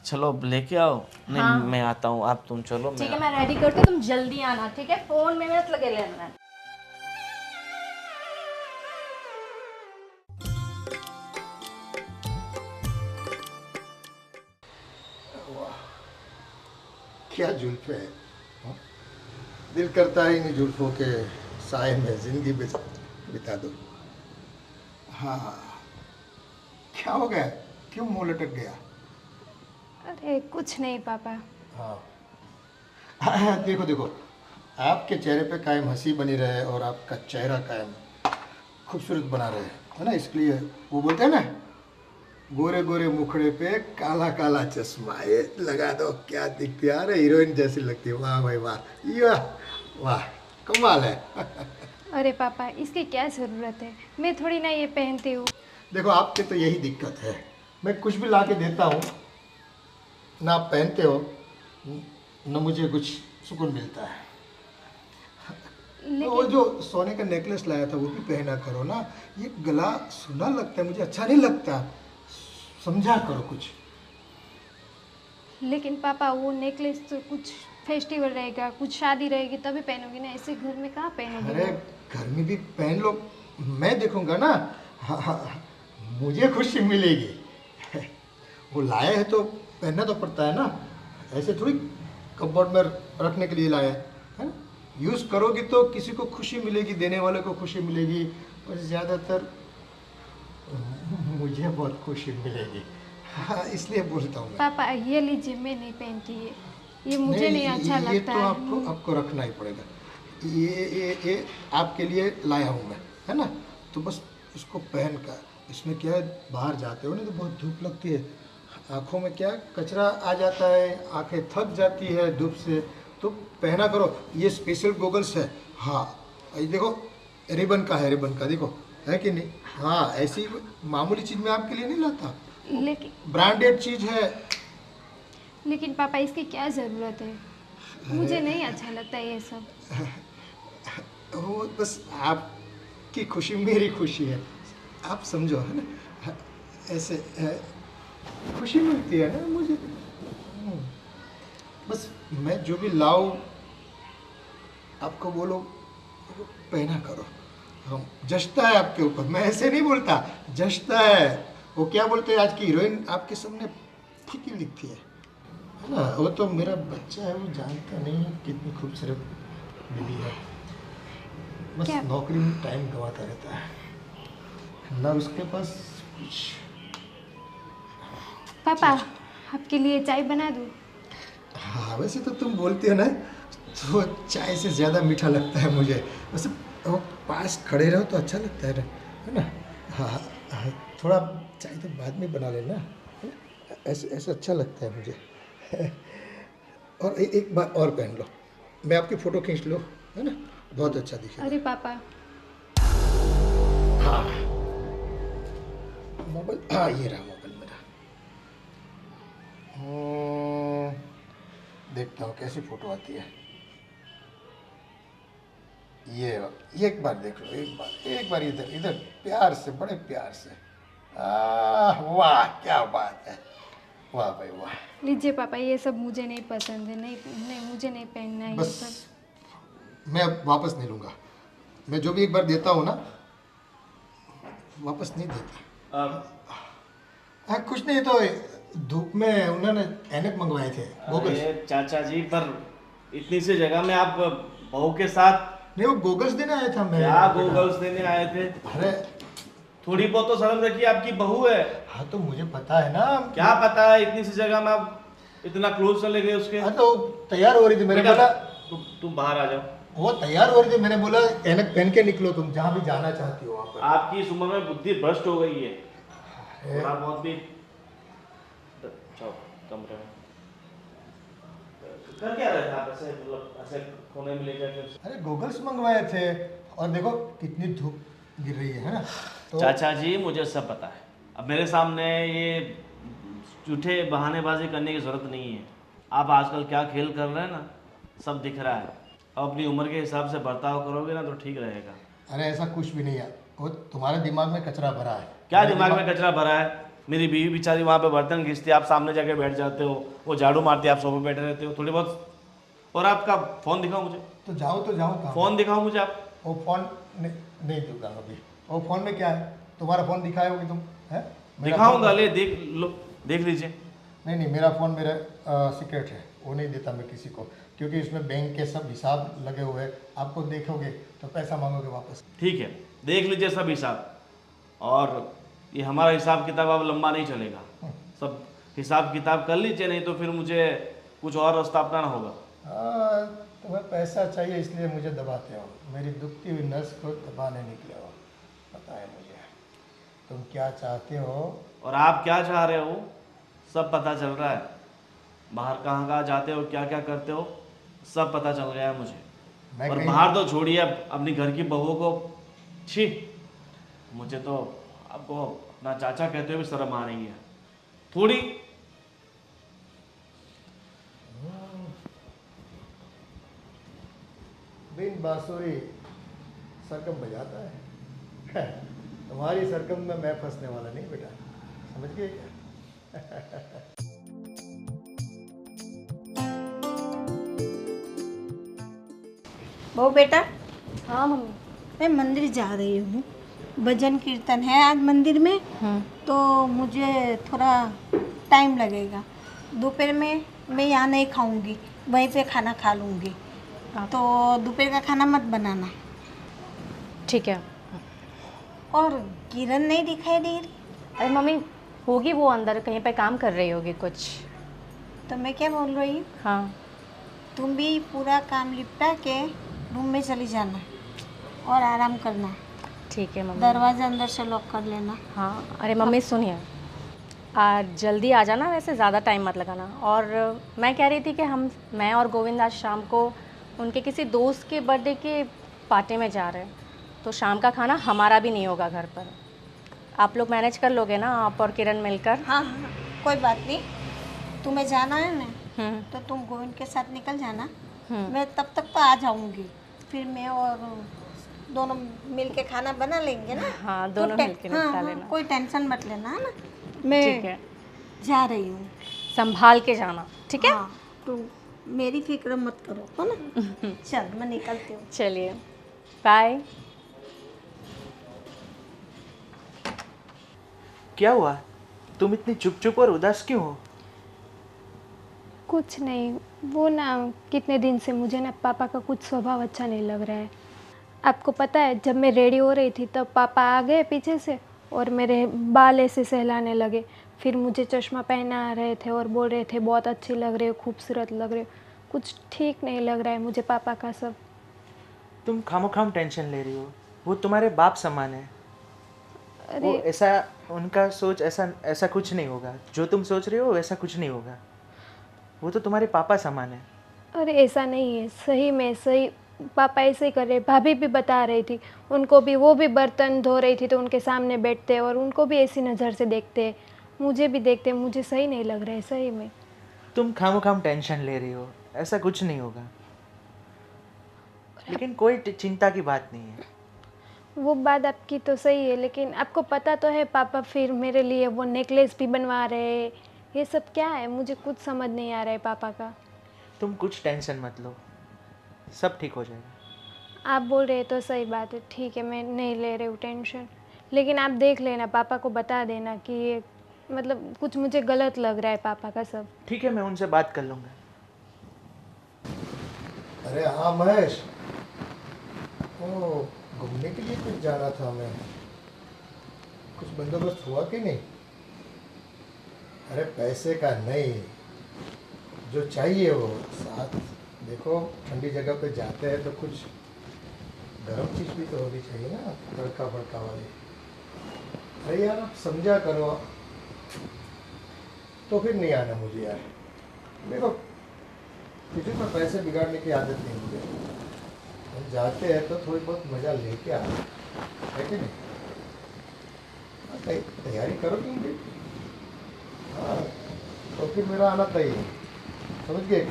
चलो अब लेके आओ। नहीं हाँ। मैं आता हूँ, आप तुम चलो। ठीक है, मैं रेडी करती हूँ, तुम जल्दी आना, ठीक है? फ़ोन में मत लगे रहना। क्या जुल्फे है, हाँ? दिल करता है इन जुल्फों के साए में जिंदगी बिता दो। हाँ, क्या हो गया, क्यों मुंह लटक गया? अरे कुछ नहीं पापा। हाँ देखो देखो, आपके चेहरे पे कायम हंसी बनी रहे और आपका चेहरा कायम खूबसूरत बना रहे, है ना। इसलिए वो बोलते हैं ना, गोरे गोरे मुखड़े पे काला काला चश्मा, ये लगा दो, क्या दिखती है, अरे हीरोइन जैसी लगती है। वाह भाई वाह, वाह वाह, कमाल है। अरे पापा, इसकी क्या ज़रूरत है, मैं थोड़ी ना ये पहनती हूँ। देखो आपके तो यही दिक्कत है, मैं कुछ भी ला के देता हूँ ना, आप पहनते हो न, मुझे कुछ सुकून मिलता है। वो जो सोने का नेकलेस लाया था वो भी पहना करो ना, ये गला सुना लगता है, मुझे अच्छा नहीं लगता, समझा करो कुछ। लेकिन पापा वो नेकलेस तो कुछ फेस्टिवल रहेगा, कुछ शादी रहेगी तभी पहनोगी ना, ऐसे घर में कहाँ पहनोगी? अरे घर में भी पहन लो, मैं देखूंगा ना। हाँ, हाँ, मुझे खुशी मिलेगी। वो लाए हैं तो पहनना तो पड़ता है ना, ऐसे थोड़ी कपबोर्ड में रखने के लिए लाए है ना। यूज़ करोगी तो किसी को खुशी मिलेगी, देने वाले को खुशी मिलेगी, और ज़्यादातर मुझे बहुत खुशी मिलेगी। हाँ, इसलिए बोलता हूँ मैं। पापा ये लीजिए, मैं नहीं पहनती ये मुझे नहीं अच्छा ये लगता तो है। आपको रखना ही पड़ेगा। ये आपके लिए लाया हूँ मैं, है ना। तो बस इसको पहन कर, इसमें क्या है, बाहर जाते हो ना तो बहुत धूप लगती है, आँखों में क्या कचरा आ जाता है, आंखें थक जाती है धूप से, तो पहना करो। ये स्पेशल गोगल्स है। हाँ ये देखो, रिबन का है, रिबन का देखो, है कि नहीं। हाँ, ऐसी मामूली चीज़ मैं आपके लिए नहीं लाता, ब्रांडेड चीज़ है। लेकिन पापा इसकी क्या ज़रूरत है, मुझे नहीं अच्छा लगता ये सब। वो बस आपकी खुशी मेरी खुशी है, आप समझो, है ना। ऐसे खुशी मिलती है ना मुझे। बस मैं जो भी लाऊं आपको बोलो पहना करो, हम जचता है आपके ऊपर। मैं ऐसे नहीं बोलता, जचता है। वो क्या बोलते हैं, आज की हीरोइन आपके सामने फीकी दिखती है ना। वो तो मेरा बच्चा है, वो जानता नहीं कितनी खूबसूरत बीवी है। बस क्या? नौकरी में टाइम गंवाता रहता है ना, उसके पास कुछ। पापा आपके लिए चाय बना दूँ? हाँ वैसे तो तुम बोलती हो ना, तो चाय से ज़्यादा मीठा लगता है मुझे। वैसे वो पास खड़े रहो तो अच्छा लगता है ना। हाँ हाँ, थोड़ा चाय तो बाद में बना लेना, है ना? ऐसे ऐसे अच्छा लगता है मुझे। और एक बार और पहन लो, मैं आपकी फ़ोटो खींच लो, है ना, बहुत अच्छा दिखेगा। अरे पापा, हाँ मोबाइल, हाँ ये रहा मोबाइल मेरा। देखता हूँ कैसी फ़ोटो आती है। ये एक बार देख लो, एक बार इधर इधर प्यार से, बड़े प्यार से। वाह क्या बात है, वाह भाई वाह। लीजिए पापा, ये सब मुझे नहीं पसंद है। नहीं नहीं, मुझे नहीं पहनना है ये बस सब। मैं अब वापस नहीं लूँगा। मैं जो भी एक बार देता हूँ ना, वापस नहीं देता। हाँ कुछ नहीं, तो धूप में उन्होंने ऐनक मंगवाए थे गोगल्स। अरे चाचा जी, पर इतनी सी जगह में आप बहू के साथ नहीं वो गोगल्स देने आया था मैं। क्या गोगल्स देने आए थे? अरे थोड़ी बहुत तो शर्म रखिए, आपकी बहू है। हाँ तो मुझे पता है ना। क्या पता है, इतनी सी जगह में आप इतना क्लोज चले गए उसके। हाँ तो तैयार हो रही थी, मैंने बेटा, बोला तुम बाहर आ जाओ। वो तैयार हो रही थी, मैंने बोला ऐनक पहन के निकलो, तुम जहाँ भी जाना चाहती हो वहाँ पर। आपकी इस उम्र में बुद्धि भ्रष्ट हो गई है। थोड़ा बहुत भी जाओ कमरे में। कर क्या रहे थे आप ऐसे, मतलब ऐसे कोने में लेकर के? अरे गोगल्स मंगवाए थे, और देखो कितनी धूप गिर रही है ना। तो चाचा जी मुझे सब पता है, अब मेरे सामने ये झूठे बहानेबाजी करने की ज़रूरत नहीं है। आप आजकल क्या खेल कर रहे हैं ना, सब दिख रहा है। अब अपनी उम्र के हिसाब से बर्ताव करोगे ना तो ठीक रहेगा। अरे ऐसा कुछ भी नहीं है, वो तुम्हारे दिमाग में कचरा भरा है। क्या मेरे दिमाग में कचरा भरा है? मेरी बीवी बेचारी वहाँ पे बर्तन घिसती है, आप सामने जाके बैठ जाते हो, वो झाड़ू मारती है, आप सोफे बैठे रहते हो थोड़ी बहुत। और आपका फ़ोन दिखाओ मुझे, तो जाओ कहाँ? फ़ोन दिखाओ मुझे आप। वो फ़ोन नहीं दूंगा अभी। वो फ़ोन में क्या है, तुम्हारा फ़ोन दिखाओगे तुम? है दिखाऊंगा, ले देख लो, देख लीजिए। नहीं मेरा फ़ोन मेरा सीक्रेट है, वो नहीं देता मैं किसी को, क्योंकि इसमें बैंक के सब हिसाब लगे हुए हैं। आपको देखोगे तो पैसा मांगोगे वापस। ठीक है, देख लीजिए सब हिसाब। और ये हमारा हिसाब किताब अब लंबा नहीं चलेगा, सब हिसाब किताब कर लीजिए, नहीं तो फिर मुझे कुछ और रास्ता अपनाना होगा। तुम्हें पैसा चाहिए इसलिए मुझे दबाते हो, मेरी दुखती हुई नस को दबाने निकले हो, पता है मुझे तुम क्या चाहते हो। और आप क्या चाह रहे हो सब पता चल रहा है। बाहर कहाँ कहाँ जाते हो, क्या क्या करते हो, सब पता चल गया है मुझे। मैं और कहीं- बाहर तो छोड़िए, अब अपनी घर की बहू को, छी, मुझे तो आपको अपना चाचा कहते हुए भी शर्म आ रही है थोड़ी। बिन बांसुरी सरगम बजाता है। तुम्हारी सरगम में मैं फंसने वाला नहीं बेटा, समझ गए क्या? बहू बेटा, हाँ मम्मी। मैं मंदिर जा रही हूँ, भजन कीर्तन है आज मंदिर में, तो मुझे थोड़ा टाइम लगेगा। दोपहर में मैं यहाँ नहीं खाऊंगी, वहीं पे खाना खा लूँगी। तो दोपहर का खाना मत बनाना। ठीक है। और किरण नहीं दिखाई दे रही, अरे मम्मी, होगी वो अंदर कहीं पे काम कर रही होगी कुछ। तो मैं क्या बोल रही हूँ, हाँ तुम भी पूरा काम निपटा के रूम में चली जाना और आराम करना। ठीक है मम्मी। दरवाज़ा अंदर से लॉक कर लेना। हाँ अरे मम्मी सुनिए, आज जल्दी आ जाना, वैसे ज़्यादा टाइम मत लगाना। और मैं कह रही थी कि मैं और गोविंद आज शाम को उनके किसी दोस्त के बर्थडे के पार्टी में जा रहे हैं, तो शाम का खाना हमारा भी नहीं होगा घर पर। आप लोग मैनेज कर लोगे ना, आप और किरण मिलकर? हाँ हाँ कोई बात नहीं, तुम्हें जाना है ना तो तुम गोविंद के साथ निकल जाना, मैं तब तक तो आ जाऊंगी। फिर मैं और दोनों मिल के खाना बना लेंगे ना। हाँ दोनों मिल के निपटा लेना। कोई टेंशन मत लेना, है ना। मैं ठीक है, जा रही हूँ। संभाल के जाना, ठीक है? हाँ, तो मेरी फिक्र मत करो, है ना? चल मैं निकलती हूँ। चलिए, बाय। क्या हुआ? तुम इतनी चुप चुप और उदास क्यों हो? कुछ नहीं, वो ना कितने दिन से मुझे ना पापा का कुछ स्वभाव अच्छा नहीं लग रहा है। आपको पता है, जब मैं रेडी हो रही थी तब पापा आ गए पीछे से और मेरे बाल ऐसे सहलाने लगे। फिर मुझे चश्मा पहना रहे थे और बोल रहे थे बहुत अच्छी लग रही हो, खूबसूरत लग रही हो। कुछ ठीक नहीं लग रहा है मुझे पापा का सब। तुम खामोखाम टेंशन ले रही हो। वो तुम्हारे बाप समान है। वो अरे ऐसा, उनका सोच ऐसा ऐसा कुछ नहीं होगा। जो तुम सोच रहे हो वैसा कुछ नहीं होगा। वो तो तुम्हारे पापा समान है। अरे ऐसा नहीं है, सही में सही पापा ऐसे ही कर रहे। भाभी भी बता रही थी, उनको भी, वो भी बर्तन धो रही थी तो उनके सामने बैठते और उनको भी ऐसी नज़र से देखते, मुझे भी देखते। मुझे सही नहीं लग रहा है सही में। तुम खामोखाम टेंशन ले रही हो, ऐसा कुछ नहीं होगा। लेकिन कोई चिंता की बात नहीं है। वो बात आपकी तो सही है, लेकिन आपको पता तो है पापा फिर मेरे लिए वो नेकलेस भी बनवा रहे हैं। ये सब क्या है, मुझे कुछ समझ नहीं आ रहा है पापा का। तुम कुछ टेंशन मत लो, सब ठीक हो जाएगा। आप बोल रहे हैं तो सही बात है, ठीक है, मैं नहीं ले रही हूँ टेंशन। लेकिन आप देख लेना, पापा को बता देना कि ये मतलब कुछ मुझे गलत लग रहा है पापा का सब। ठीक है, मैं उनसे बात कर लूँगा। अरे हाँ महेश, वो घूमने के लिए कुछ जाना था मैं, कुछ बंदोबस्त हुआ कि नहीं? अरे पैसे का नहीं, जो चाहिए वो साथ। देखो ठंडी जगह पे जाते हैं तो कुछ गर्म चीज़ भी तो होनी चाहिए ना, तड़का भड़का वाली। अरे यार आप समझा करो, तो फिर नहीं आना मुझे यार। देखो किसी पर पैसे बिगाड़ने की आदत नहीं मुझे। हम जाते हैं तो थोड़ी बहुत मज़ा लेके आते है कि नहीं? तैयारी करो तुम भी। हाँ, तो फिर मेरा आना तय है, समझ गए?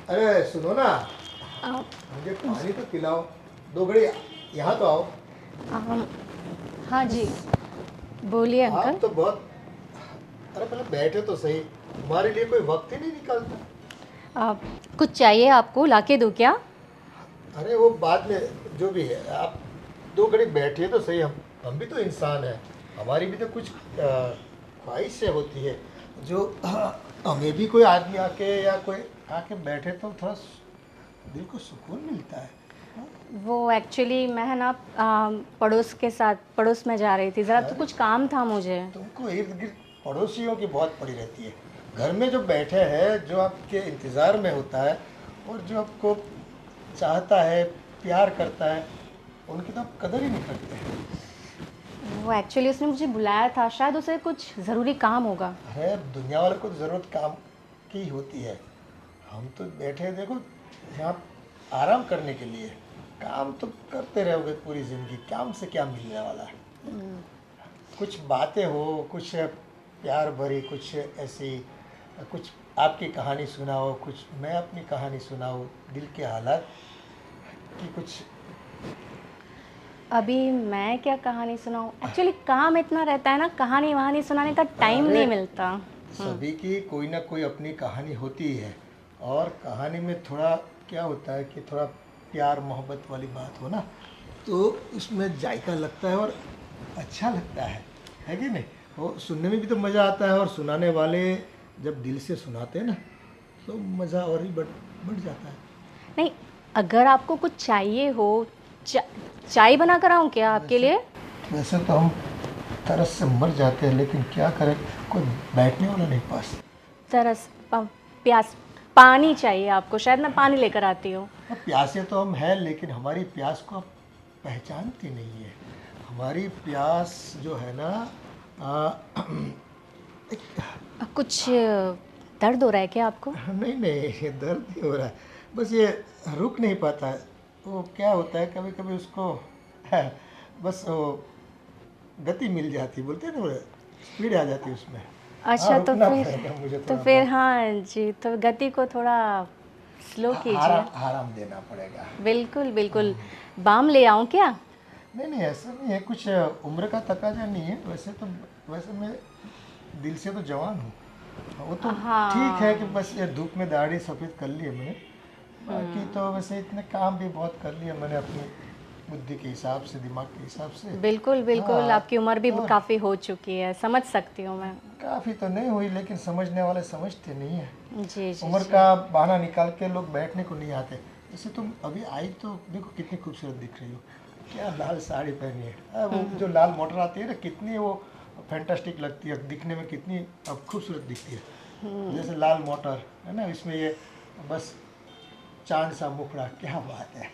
अरे सुनो ना, मुझे पानी तो पिलाओ, 2 घड़ी यहाँ तो आओ। हाँ जी, बोलिए आप अंकल। तो बहुत, अरे पहले बैठे तो सही, हमारे लिए कोई वक्त ही नहीं निकालता। कुछ चाहिए आपको, लाके दूँ क्या? अरे वो बाद में जो भी है, आप 2 घड़ी बैठिए तो सही। हम भी तो इंसान हैं, हमारी भी तो कुछ ख्वाहिशें होती है जो हमें भी कोई आदमी आके या कोई आके बैठे तो थोड़ा दिल को सुकून मिलता है। वो एक्चुअली मैं है ना पड़ोस में जा रही थी ज़रा, तो कुछ काम था मुझे। तुमको इर्द गिर्द पड़ोसियों की बहुत पड़ी रहती है। घर में जो बैठे हैं, जो आपके इंतज़ार में होता है और जो आपको चाहता है, प्यार करता है, उनकी तो आप कदर ही नहीं करते हैं। वो एक्चुअली उसने मुझे बुलाया था, शायद उसे कुछ ज़रूरी काम होगा। अरे दुनिया वालों को तो ज़रूरत काम की ही होती है। हम तो बैठे हैं, देखो यहाँ आराम करने के लिए। काम तो करते रहोगे पूरी ज़िंदगी, काम से क्या मिलने वाला है? कुछ बातें हो, कुछ प्यार भरी, कुछ ऐसी, कुछ आपकी कहानी सुनाओ, कुछ मैं अपनी कहानी सुनाऊँ, दिल के हालात की कुछ। अभी मैं क्या कहानी सुनाऊँ? एक्चुअली काम इतना रहता है ना, कहानी वहानी सुनाने का टाइम अरे, नहीं मिलता। सभी की कोई ना कोई अपनी कहानी होती है, और कहानी में थोड़ा क्या होता है कि थोड़ा प्यार मोहब्बत वाली बात हो ना, तो उसमें जायका लगता है और अच्छा लगता है कि नहीं? वो सुनने में भी तो मज़ा आता है, और सुनाने वाले जब दिल से सुनाते हैं ना तो मज़ा और ही बढ़ जाता है। नहीं, अगर आपको कुछ चाहिए हो, चाय बना कर आऊँ क्या आपके लिए? वैसे तो हम तरस से मर जाते हैं, लेकिन क्या करें, कोई बैठने वाला नहीं पास। प्यास, पानी चाहिए आपको, शायद मैं पानी लेकर आती हूँ। अब प्यासे तो हम हैं, लेकिन हमारी प्यास को आप पहचानती नहीं है। हमारी प्यास जो है ना, कुछ दर्द हो रहा है क्या आपको? नहीं नहीं, दर्द नहीं हो रहा है, बस ये रुक नहीं पाता है। वो क्या होता है, कभी कभी उसको बस वो गति मिल जाती, बोलते हैं ना, स्पीड आ जाती है उसमें। अच्छा तो रुकना फिर पड़ेगा मुझे तो थोड़ा फिर बहुत। हाँ जी, तो गति को थोड़ा स्लो कीजिए। आराम देना पड़ेगा। बिल्कुल बिल्कुल। बाम ले आऊँ क्या? नहीं नहीं, ऐसा नहीं है, कुछ उम्र का तकाजा नहीं है वैसे तो। वैसे मैं दिल से तो जवान हूँ, वो तो ठीक है कि बस ये धूप में दाढ़ी सफ़ेद कर ली है मैंने। बाकी तो वैसे इतने काम भी बहुत कर लिए मैंने अपनी बुद्धि के हिसाब से, दिमाग के हिसाब से। बिल्कुल बिल्कुल, हाँ, आपकी उम्र भी और काफ़ी हो चुकी है, समझ सकती हूँ मैं। काफ़ी तो नहीं हुई, लेकिन समझने वाले समझते नहीं है। जी जी उम्र जी। का बहाना निकाल के लोग बैठने को नहीं आते। जैसे तुम अभी आई तो देखो कितनी खूबसूरत दिख रही हो, क्या लाल साड़ी पहनी है। वो जो लाल मोटर आती है ना, कितनी वो फैंटास्टिक लगती है दिखने में, कितनी अब खूबसूरत दिखती है। जैसे लाल मोटर है ना, इसमें ये बस चांद सा मुखड़ा, क्या बात है।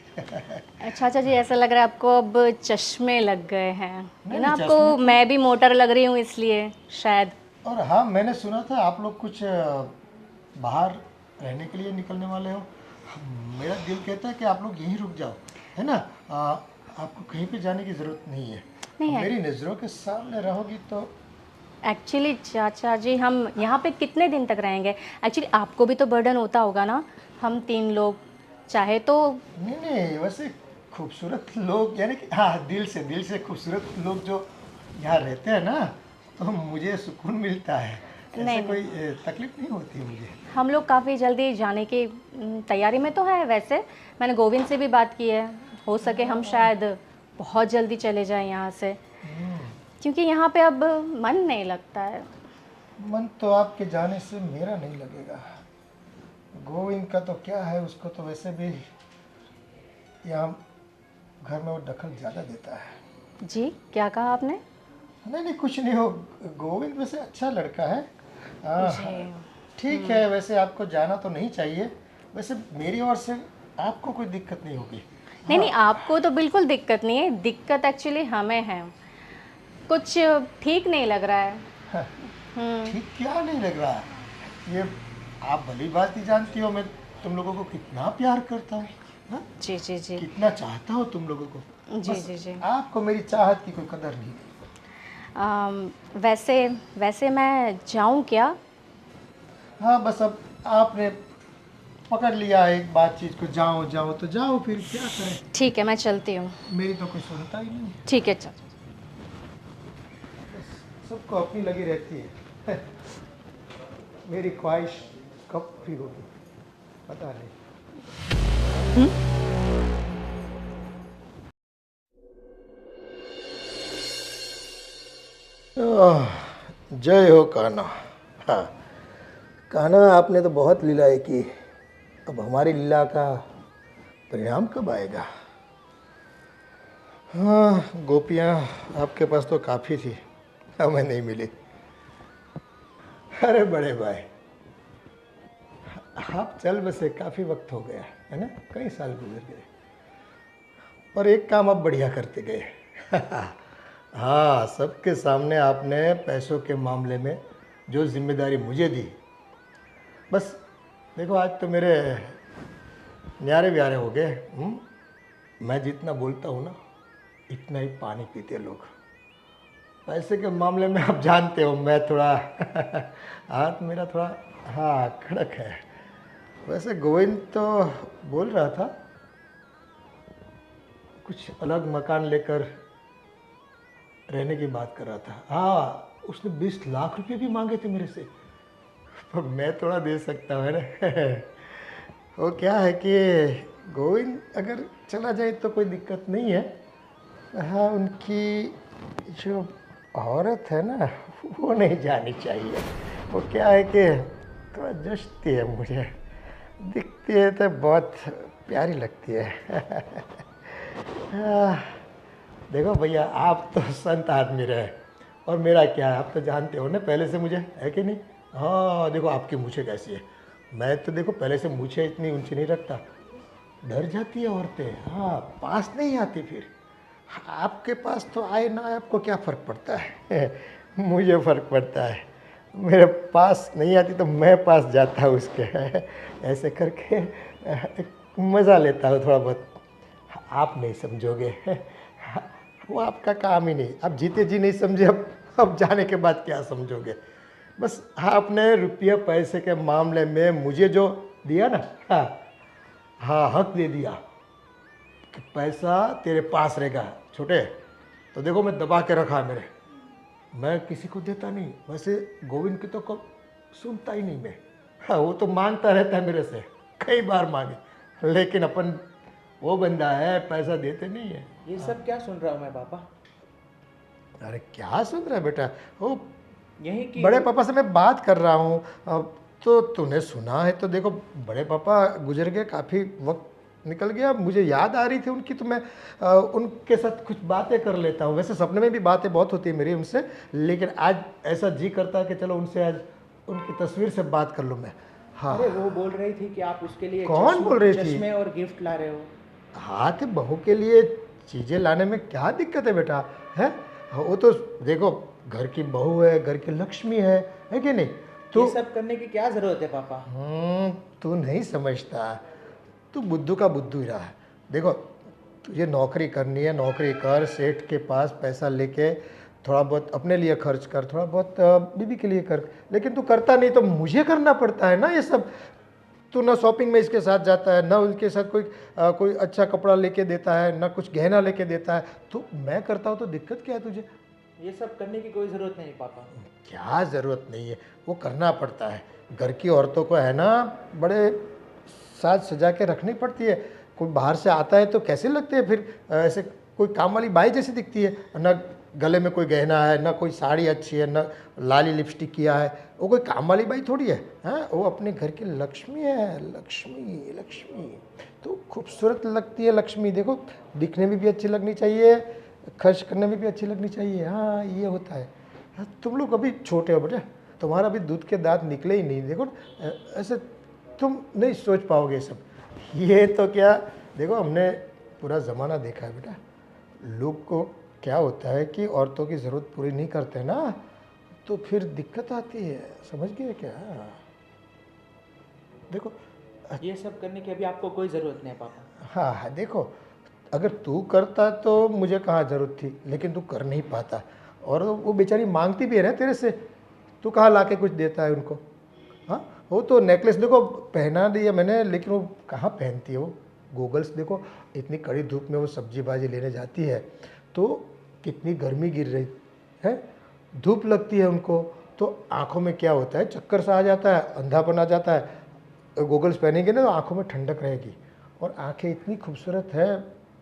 अच्छा अच्छा जी, ऐसा लग रहा है आपको अब चश्मे लग गए हैं, है नहीं, ना? चश्मे आपको तो- मैं भी मोटर लग रही हूँ इसलिए शायद। और हाँ, मैंने सुना था आप लोग कुछ बाहर रहने के लिए निकलने वाले हो। मेरा दिल कहता है कि आप लोग यहीं रुक जाओ, है ना। आपको कहीं पे जाने की ज़रूरत नहीं है। नहीं है। मेरी नज़रों के सामने रहोगी तो। एक्चुअली चाचा जी, हम यहाँ पे कितने दिन तक रहेंगे? एक्चुअली आपको भी तो बर्डन होता होगा ना, हम 3 लोग चाहे तो। नहीं नहीं, वैसे खूबसूरत लोग यानी कि हाँ, दिल से खूबसूरत लोग जो यहाँ रहते हैं ना, तो मुझे सुकून मिलता है। ऐसे नहीं कोई तकलीफ नहीं होती है मुझे। हम लोग काफ़ी जल्दी जाने की तैयारी में तो है। वैसे मैंने गोविंद से भी बात की है, हो सके हम शायद बहुत जल्दी चले जाएं यहाँ से, क्योंकि यहाँ पे अब मन नहीं लगता है। मन तो आपके जाने से मेरा नहीं लगेगा। गोविंद का तो क्या है, उसको तो वैसे भी यहाँ घर में वो दखल ज़्यादा देता है। जी, क्या कहा आपने? नहीं नहीं, कुछ नहीं हो। गोविंद वैसे अच्छा लड़का है। जी। ठीक है, वैसे आपको जाना तो नहीं चाहिए। वैसे मेरी ओर से आपको कोई दिक्कत नहीं होगी। नहीं नहीं, आपको तो बिल्कुल दिक्कत नहीं है, दिक्कत एक्चुअली हमें है। कुछ ठीक नहीं लग रहा है। ठीक क्या नहीं लग रहा है? ये आप भली बात ही जानती हो मैं तुम लोगों को कितना प्यार करता हूँ। हाँ? जी जी जी कितना चाहता हूँ तुम लोगों को। जी बस जी जी। आपको मेरी चाहत की कोई कदर नहीं। वैसे वैसे मैं जाऊँ क्या? हाँ, बस अब आपने पकड़ लिया है एक बातचीत को, जाओ जाओ तो जाओ, फिर क्या करें। ठीक है, मैं चलती हूँ। मेरी तो कोई सुनता ही नहीं। ठीक है, चल। सबको अपनी लगी रहती है। मेरी ख्वाहिश कब पूरी होगी पता नहीं। जय हो कान्हा। हाँ कान्हा, आपने तो बहुत लीलाएं की। अब हमारी लीला का परिणाम कब आएगा? हाँ, गोपियाँ आपके पास तो काफ़ी थी, हमें नहीं मिली। अरे बड़े भाई, आप चल बसे काफ़ी वक्त हो गया है ना, कई साल गुजर गए, और एक काम आप बढ़िया करते गए। हाँ, सबके सामने आपने पैसों के मामले में जो जिम्मेदारी मुझे दी, बस देखो आज तो मेरे न्यारे ब्यारे हो गए। मैं जितना बोलता हूँ ना, इतना ही पानी पीते लोग। पैसे के मामले में आप जानते हो मैं थोड़ा हाथ मेरा थोड़ा हाँ कड़क है। वैसे गोविंद तो बोल रहा था कुछ अलग मकान लेकर रहने की बात कर रहा था। हाँ, उसने 20 लाख रुपए भी मांगे थे मेरे से, पर मैं थोड़ा दे सकता हूँ ना। वो क्या है कि गोविंद अगर चला जाए तो कोई दिक्कत नहीं है। हाँ, उनकी जो औरत है ना, वो नहीं जानी चाहिए। वो क्या है कि थोड़ा जचती है मुझे, दिखती है तो बहुत प्यारी लगती है। देखो भैया, आप तो संत आदमी रहे, और मेरा क्या है, आप तो जानते हो ना पहले से मुझे, है कि नहीं। हाँ देखो आपकी मूछें कैसी है, मैं तो देखो पहले से मूछें इतनी ऊंची नहीं रखता, डर जाती है औरतें। हाँ, पास नहीं आती फिर। आपके पास तो आए ना आए, आपको क्या फ़र्क पड़ता है। मुझे फ़र्क पड़ता है, मेरे पास नहीं आती तो मैं पास जाता हूँ उसके। ऐसे करके मज़ा लेता हूँ थोड़ा बहुत। आप नहीं समझोगे, वो आपका काम ही नहीं। आप जीते जी नहीं समझे, अब जाने के बाद क्या समझोगे। बस आपने रुपये पैसे के मामले में मुझे जो दिया ना, हाँ हाँ हक दे दिया कि पैसा तेरे पास रहेगा छोटे। तो देखो मैं दबा के रखा है मेरे, मैं किसी को देता नहीं। वैसे गोविंद की तो कब सुनता ही नहीं मैं, हाँ वो तो मांगता रहता है मेरे से, कई बार मांगे, लेकिन अपन वो बंदा है पैसा देते नहीं है। ये सब क्या सुन रहा हूँ मैं पापा? अरे क्या सुन रहा है बेटा, वो यही कि बड़े पापा से मैं बात कर रहा हूँ। अब तो तूने सुना है तो देखो, बड़े पापा गुजर गए, काफ़ी वक्त निकल गया, मुझे याद आ रही थी उनकी, तो मैं उनके साथ कुछ बातें कर लेता हूँ। वैसे सपने में भी बातें बहुत होती है मेरी उनसे, लेकिन आज ऐसा जी करता है कि चलो उनसे आज उनकी तस्वीर से बात कर लूँ मैं। हाँ अरे वो बोल रही थी कि आप उसके लिए कौन बोल रही थी? चश्मे और गिफ्ट ला रहे हो। हाँ तो बहू के लिए चीज़ें लाने में क्या दिक्कत है बेटा, है? वो तो देखो घर की बहू है, घर की लक्ष्मी है कि नहीं? ये सब करने की क्या ज़रूरत है पापा? तू नहीं समझता, तू बुद्धू का बुद्धू ही रहा है। देखो तुझे नौकरी करनी है, नौकरी कर, सेठ के पास पैसा लेके थोड़ा बहुत अपने लिए खर्च कर, थोड़ा बहुत बीबी के लिए कर, लेकिन तू करता नहीं तो मुझे करना पड़ता है ना ये सब। तू ना शॉपिंग में इसके साथ जाता है, ना उनके साथ कोई अच्छा कपड़ा लेके देता है, ना कुछ गहना लेके देता है, तो मैं करता हूँ तो दिक्कत क्या है तुझे? ये सब करने की कोई ज़रूरत नहीं पापा। क्या ज़रूरत नहीं है, वो करना पड़ता है। घर की औरतों को है ना बड़े साज सजा के रखनी पड़ती है। कोई बाहर से आता है तो कैसे लगते हैं फिर, ऐसे कोई काम वाली बाई जैसी दिखती है, ना गले में कोई गहना है, ना कोई साड़ी अच्छी है, ना लाली लिपस्टिक किया है, वो कोई काम वाली बाई थोड़ी है, हाँ वो अपने घर की लक्ष्मी है। लक्ष्मी लक्ष्मी तो खूबसूरत लगती है लक्ष्मी, देखो दिखने में भी अच्छी लगनी चाहिए, खर्च करने में भी अच्छी लगनी चाहिए। हाँ ये होता है। हाँ, तुम लोग अभी छोटे हो बेटा, तुम्हारा अभी दूध के दांत निकले ही नहीं, देखो ऐसे तुम नहीं सोच पाओगे सब। ये तो क्या, देखो हमने पूरा ज़माना देखा है बेटा, लोग को क्या होता है कि औरतों की ज़रूरत पूरी नहीं करते ना तो फिर दिक्कत आती है, समझ गए क्या? देखो ये सब करने की अभी आपको कोई ज़रूरत नहीं है पापा। हाँ हाँ देखो, अगर तू करता तो मुझे कहाँ ज़रूरत थी, लेकिन तू कर नहीं पाता, और वो बेचारी मांगती भी है ना तेरे से, तू कहाँ लाके कुछ देता है उनको? हाँ वो तो नेकलेस देखो पहना दिया मैंने, लेकिन वो कहाँ पहनती है, वो गूगल्स देखो, इतनी कड़ी धूप में वो सब्जी भाजी लेने जाती है तो कितनी गर्मी गिर रही है, धूप लगती है उनको, तो आँखों में क्या होता है, चक्कर सा आ जाता है, अंधापन आ जाता है। गूगल्स पहनेंगे ना तो आँखों में ठंडक रहेगी। और आंखें इतनी खूबसूरत है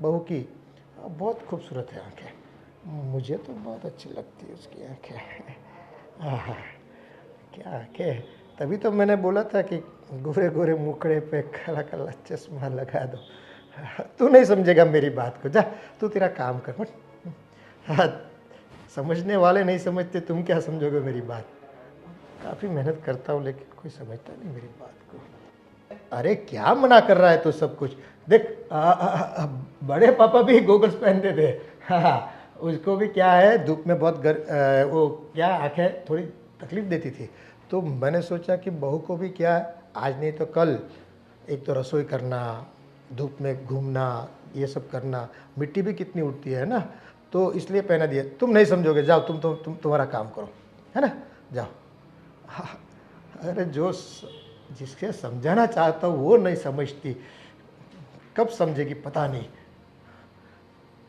बहू की, बहुत खूबसूरत है आंखें, मुझे तो बहुत अच्छी लगती है उसकी आंखें। आहा, क्या आंखें, तभी तो मैंने बोला था कि गोरे गोरे मुखड़े पे काला काला चश्मा लगा दो। तू नहीं समझेगा मेरी बात को, जा तू तेरा काम कर मत। हाँ, समझने वाले नहीं समझते, तुम क्या समझोगे मेरी बात? काफ़ी मेहनत करता हूँ लेकिन कोई समझता नहीं मेरी बात को। अरे क्या मना कर रहा है तू सब कुछ? देख बड़े पापा भी गोगल्स पहनते थे, हाँ उसको भी क्या है धूप में बहुत वो क्या आंखें थोड़ी तकलीफ देती थी, तो मैंने सोचा कि बहू को भी क्या आज नहीं तो कल एक तो रसोई करना, धूप में घूमना, ये सब करना, मिट्टी भी कितनी उड़ती है ना, तो इसलिए पहना दिया। तुम नहीं समझोगे, जाओ तुम तुम्हारा काम करो, है ना, जाओ। हाँ, अरे जिसके समझाना चाहता हूँ वो नहीं समझती, कब समझेगी पता नहीं।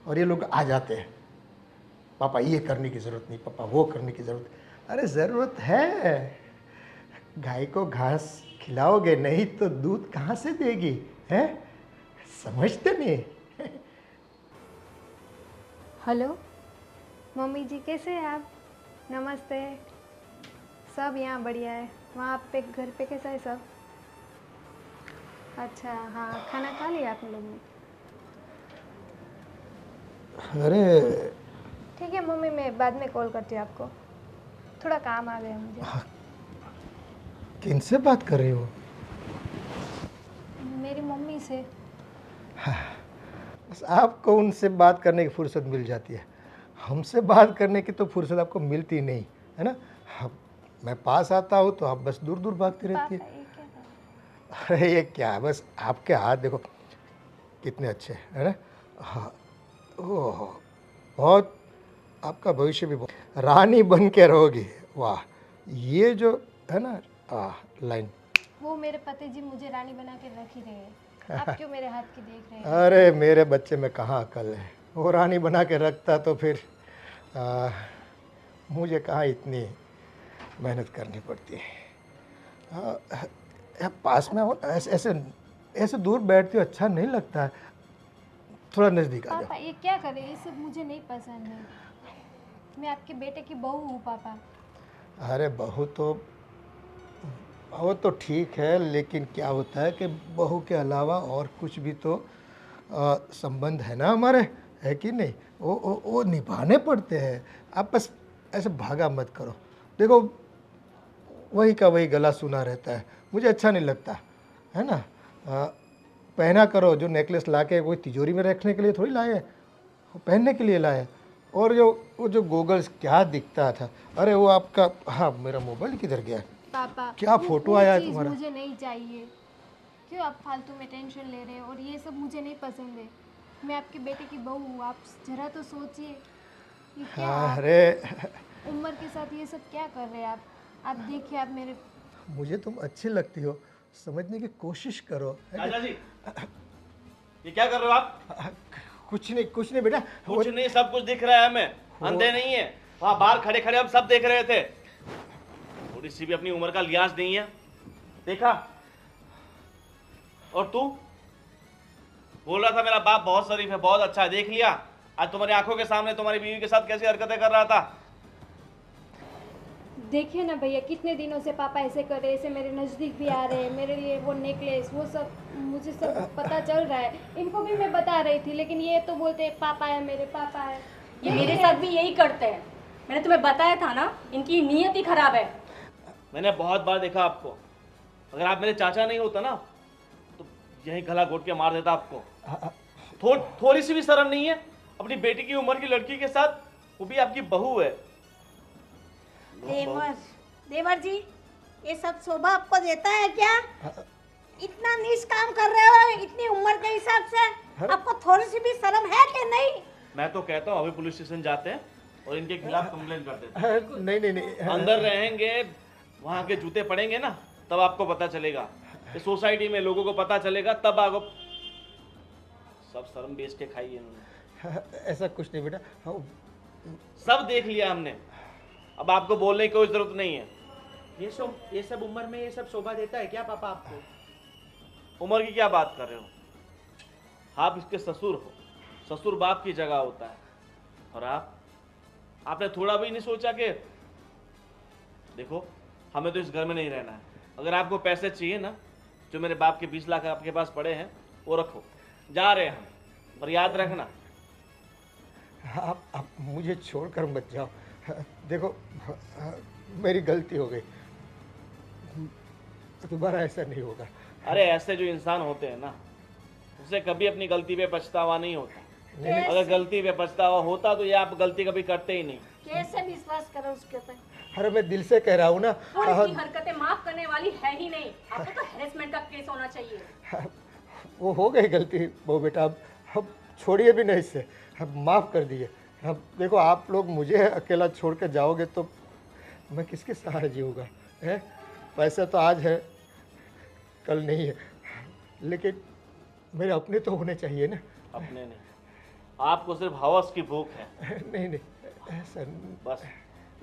और ये लोग आ जाते हैं, पापा ये करने की ज़रूरत नहीं, पापा वो करने की ज़रूरत। अरे ज़रूरत है, गाय को घास खिलाओगे नहीं तो दूध कहाँ से देगी, है? समझते नहीं। हेलो मम्मी जी, कैसे हैं आप? नमस्ते। सब यहाँ बढ़िया है, वहाँ पे घर पे कैसा है सब? अच्छा हाँ, खाना खा लिया आप लोग ने? अरे ठीक है मम्मी, मैं बाद में कॉल करती हूँ आपको, थोड़ा काम आ गया मुझे। किनसे बात कर रही हो? मेरी मम्मी से। बस आपको उनसे बात करने की फुर्सत मिल जाती है, हमसे बात करने की तो फुर्सत आपको मिलती नहीं है ना। मैं पास आता हूँ तो आप बस दूर दूर भागती रहती है। अरे ये क्या है, बस आपके हाथ देखो कितने अच्छे है ना। हाँ ओह, बहुत आपका भविष्य भी बहुत, रानी बन के रहोगी, वाह ये जो है ना लाइन, वो मेरे पति जी मुझे रानी बना के रख ही रहे हैं, आप क्यों मेरे हाथ की देख रहे हैं? अरे मेरे बच्चे में कहाँ अकल है, वो रानी बना के रखता तो फिर मुझे कहाँ इतनी मेहनत करनी पड़ती है। पास में हो, ऐसे ऐसे ऐसे दूर बैठती हो अच्छा नहीं लगता है, थोड़ा नज़दीक आ पापा ये क्या करे, ये सब मुझे नहीं पसंद है। मैं आपके बेटे की बहू हूँ पापा। जाओ। अरे बहू तो वो तो ठीक है, लेकिन क्या होता है कि बहू के अलावा और कुछ भी तो संबंध है ना हमारे, है कि नहीं, वो निभाने पड़ते हैं। आप बस ऐसे भागा मत करो। देखो वही का वही गला सुना रहता है, मुझे अच्छा नहीं लगता है ना। पहना करो, जो नेकलेस लाके कोई तिजोरी में रखने के लिए थोड़ी लाए, वो पहनने के लिए लाए। और वो जो गोगल्स क्या दिखता था, अरे वो आपका, हाँ मेरा मोबाइल किधर गया, पापा क्या वो फोटो कोई आया है चीज़ तुम्हारा। मुझे नहीं चाहिए, क्यों आप फालतू में टेंशन ले रहे हैं, और ये सब मुझे नहीं पसंद है। मैं आपके बेटे की बहू हूँ, आप जरा तो सोचिए। ये क्या आप अरे उम्र के साथ ये सब क्या कर रहे हैं आप देखिए, आप मेरे मुझे तुम अच्छी लगती हो, समझने की कोशिश करो। चाचा जी, ये क्या कर रहे हो आप? कुछ नहीं बेटा, कुछ नहीं, सब कुछ दिख रहा है हमें, अंधे नहीं है। वहां बाहर खड़े खड़े हम सब देख रहे थे। थोड़ी सी भी अपनी उम्र का लिहाज नहीं है, देखा? और तू बोल रहा था मेरा बाप बहुत शरीफ है, बहुत अच्छा है, देख लिया? आज तुम्हारी आंखों के सामने तुम्हारी बीवी के साथ कैसी हरकतें कर रहा था। देखिए ना भैया, कितने दिनों से पापा ऐसे कर रहे हैं, ऐसे मेरे नज़दीक भी आ रहे हैं, मेरे लिए वो नेकलेस वो सब मुझे सब पता चल रहा है। इनको भी मैं बता रही थी, लेकिन ये तो बोलते हैं पापा है, मेरे पापा है। ये मेरे साथ भी यही करते हैं, मैंने तुम्हें बताया था ना, इनकी नीयत ही खराब है। मैंने बहुत बार देखा आपको, अगर आप मेरे चाचा नहीं होता ना तो यही गला घोट के मार देता आपको। थोड़ी सी भी शर्म नहीं है अपनी बेटी की उम्र की लड़की के साथ, वो भी आपकी बहू है। देवर जी, ये सब शोभा आपको देता है क्या? इतना नीच काम कर रहे हो इतनी उम्र के हिसाब से, आपको थोड़ी सी भी शर्म है कि नहीं? मैं तो कहता हूँ अभी पुलिस स्टेशन जाते हैं और इनके खिलाफ कंप्लेन कर देते हैं। नहीं अंदर रहेंगे, वहां के जूते पड़ेंगे ना, तब आपको पता चलेगा। इस सोसाइटी में लोगों को पता चलेगा, तब आपको सब शर्म बेच के खाई है इन्होंने। ऐसा कुछ नहीं बेटा, सब देख लिया हमने, अब आपको बोलने की कोई जरूरत नहीं है। ये सब उम्र में ये सब शोभा देता है क्या पापा आपको? उम्र की क्या बात कर रहे हो? आप इसके ससुर हो, ससुर बाप की जगह होता है। और आपने थोड़ा भी नहीं सोचा कि देखो हमें तो इस घर में नहीं रहना है, अगर आपको पैसे चाहिए ना, जो मेरे बाप के 20 लाख आपके पास पड़े हैं वो रखो, जा रहे हैं हम, पर याद रखना। आप मुझे छोड़कर मत जाओ। देखो मेरी गलती हो गई, दोबारा ऐसा नहीं होगा। अरे ऐसे जो इंसान होते हैं ना, उसे कभी अपनी गलती पे पछतावा नहीं होता। अगर गलती पे पछतावा होता तो ये आप गलती कभी करते ही नहीं। कैसे विश्वास करो उसके ऊपर? अरे मैं दिल से कह रहा हूँ ना। और इसकी हरकतें माफ करने वाली है ही नहीं, आपको तो हैरेसमेंट का केस होना चाहिए। वो हो गई गलती वो बेटा, अब छोड़िए भी नहीं इससे, अब माफ़ कर दिए। अब देखो आप लोग मुझे अकेला छोड़ के जाओगे तो मैं किसके सहारे जीऊँगा? है पैसा तो आज है कल नहीं है, लेकिन मेरे अपने तो होने चाहिए ना। अपने नहीं, आपको सिर्फ हवस की भूख है। नहीं ऐसा बस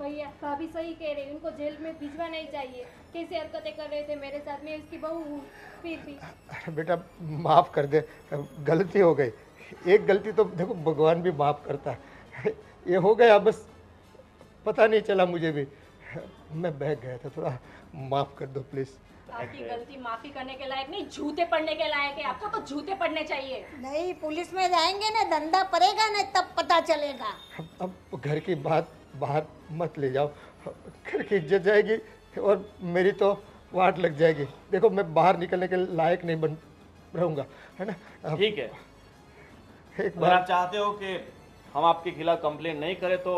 भैया भाभी सही कह रही है, उनको जेल में भिजवा नहीं चाहिए। कैसे हरकतें कर रहे थे मेरे साथ, मैं उसकी बहू हूँ फिर भी। अरे बेटा माफ़ कर दे, गलती हो गई। एक गलती तो देखो भगवान भी माफ़ करता है, ये हो गया बस, पता नहीं चला मुझे भी, मैं बहक गया था थोड़ा, माफ़ कर दो प्लीज़। आपकी गलती माफी करने के लायक नहीं, जूते पड़ने के लायक है। आपको तो जूते पड़ने चाहिए। नहीं, पुलिस में जाएंगे ना, धंधा पड़ेगा ना, तब पता चलेगा। अब घर की बात बाहर मत ले जाओ, घर की इज्जत जाएगी और मेरी तो वाट लग जाएगी। देखो मैं बाहर निकलने के लायक नहीं बन रहूँगा, है ना। ठीक है, एक अगर बार आप चाहते हो कि हम आपके खिलाफ कंप्लेन नहीं करें तो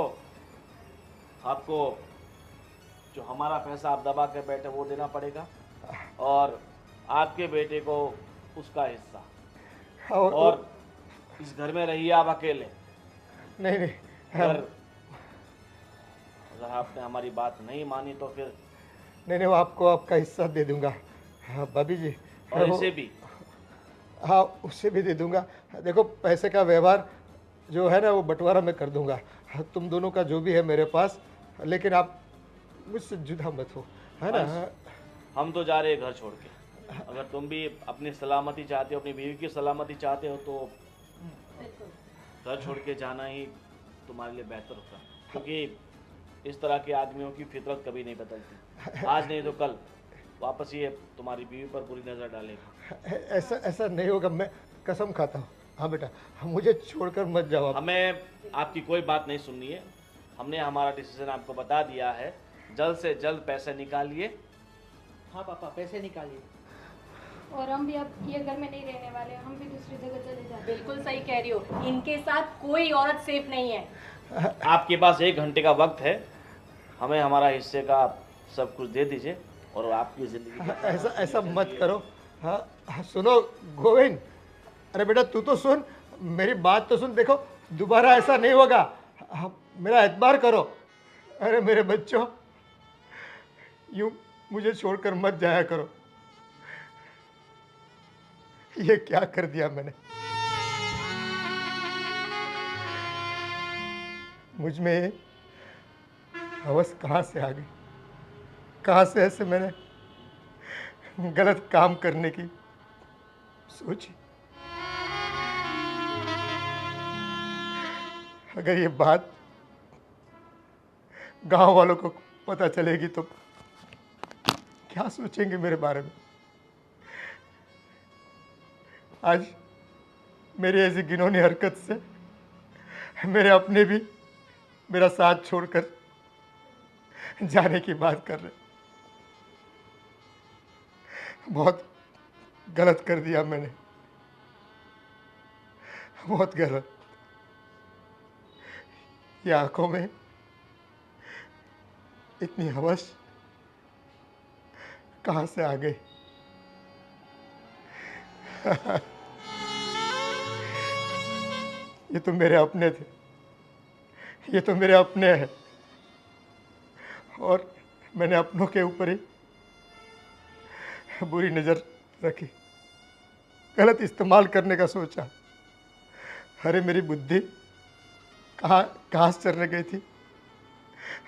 आपको जो हमारा पैसा आप दबा के बैठे वो देना पड़ेगा, और आपके बेटे को उसका हिस्सा। और इस घर में रहिए आप अकेले। नहीं अगर अगर आपने हमारी बात नहीं मानी तो फिर नहीं नहीं, वो आपको आपका हिस्सा दे दूंगा। हाँ भाभी जी, और वो- इसे भी। हाँ उसे भी दे दूंगा। देखो पैसे का व्यवहार जो है ना वो बंटवारा मैं कर दूंगा। हाँ, तुम दोनों का जो भी है मेरे पास, लेकिन आप मुझसे जुदा मत हो, है ना। हंस, हम तो जा रहे हैं घर छोड़ के। अगर तुम भी अपनी सलामती चाहते हो, अपनी बीवी की सलामती चाहते हो, तो घर छोड़ के जाना ही तुम्हारे लिए बेहतर होगा, क्योंकि इस तरह के आदमियों की फितरत कभी नहीं बदलती। आज नहीं तो कल वापस ये तुम्हारी बीवी पर बुरी नज़र डालेगा। ऐसा ऐसा नहीं होगा, मैं कसम खाता हूँ। हाँ बेटा, मुझे छोड़कर मत जाओ आप। हमें आपकी कोई बात नहीं सुननी है। हमने हमारा डिसीजन आपको बता दिया है। जल्द से जल्द पैसे निकालिए। हाँ पापा, पैसे निकालिए। और हम भी अब ये घर में नहीं रहने वाले, हम भी दूसरी जगह चले जाते हैं। बिल्कुल सही कह रही हो, इनके साथ कोई औरत सेफ नहीं है। आपके पास 1 घंटे का वक्त है। हमें हमारा हिस्से का सब कुछ दे दीजिए और आपकी ज़िंदगी ऐसा ऐसा मत करो। हाँ हाँ, सुनो गोविंद, अरे बेटा तू तो सुन, मेरी बात तो सुन। देखो दोबारा ऐसा नहीं होगा। हाँ, मेरा एतबार करो। अरे मेरे बच्चों, यूं मुझे छोड़कर मत जाया करो। ये क्या कर दिया मैंने। मुझ में ये हवस कहाँ से आ गई, कहाँ से ऐसे मैंने गलत काम करने की सोची। अगर ये बात गांव वालों को पता चलेगी तो क्या सोचेंगे मेरे बारे में। आज मेरी ऐसी घिनौनी हरकत से मेरे अपने भी मेरा साथ छोड़कर जाने की बात कर रहे। बहुत गलत कर दिया मैंने, बहुत गलत। ये आंखों में इतनी हवस कहाँ से आ गई। ये तो मेरे अपने थे, ये तो मेरे अपने हैं, और मैंने अपनों के ऊपर ही बुरी नज़र रखी, गलत इस्तेमाल करने का सोचा। अरे मेरी बुद्धि कहाँ कहाँ से चलने गई थी,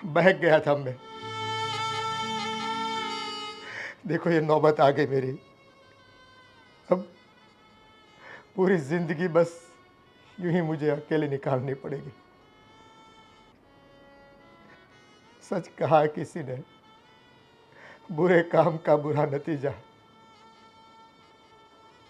बहक गया था मैं। देखो ये नौबत आ गई मेरी। अब पूरी जिंदगी बस यूं ही मुझे अकेले निकालनी पड़ेगी। सच कहा किसी ने, बुरे काम का बुरा नतीजा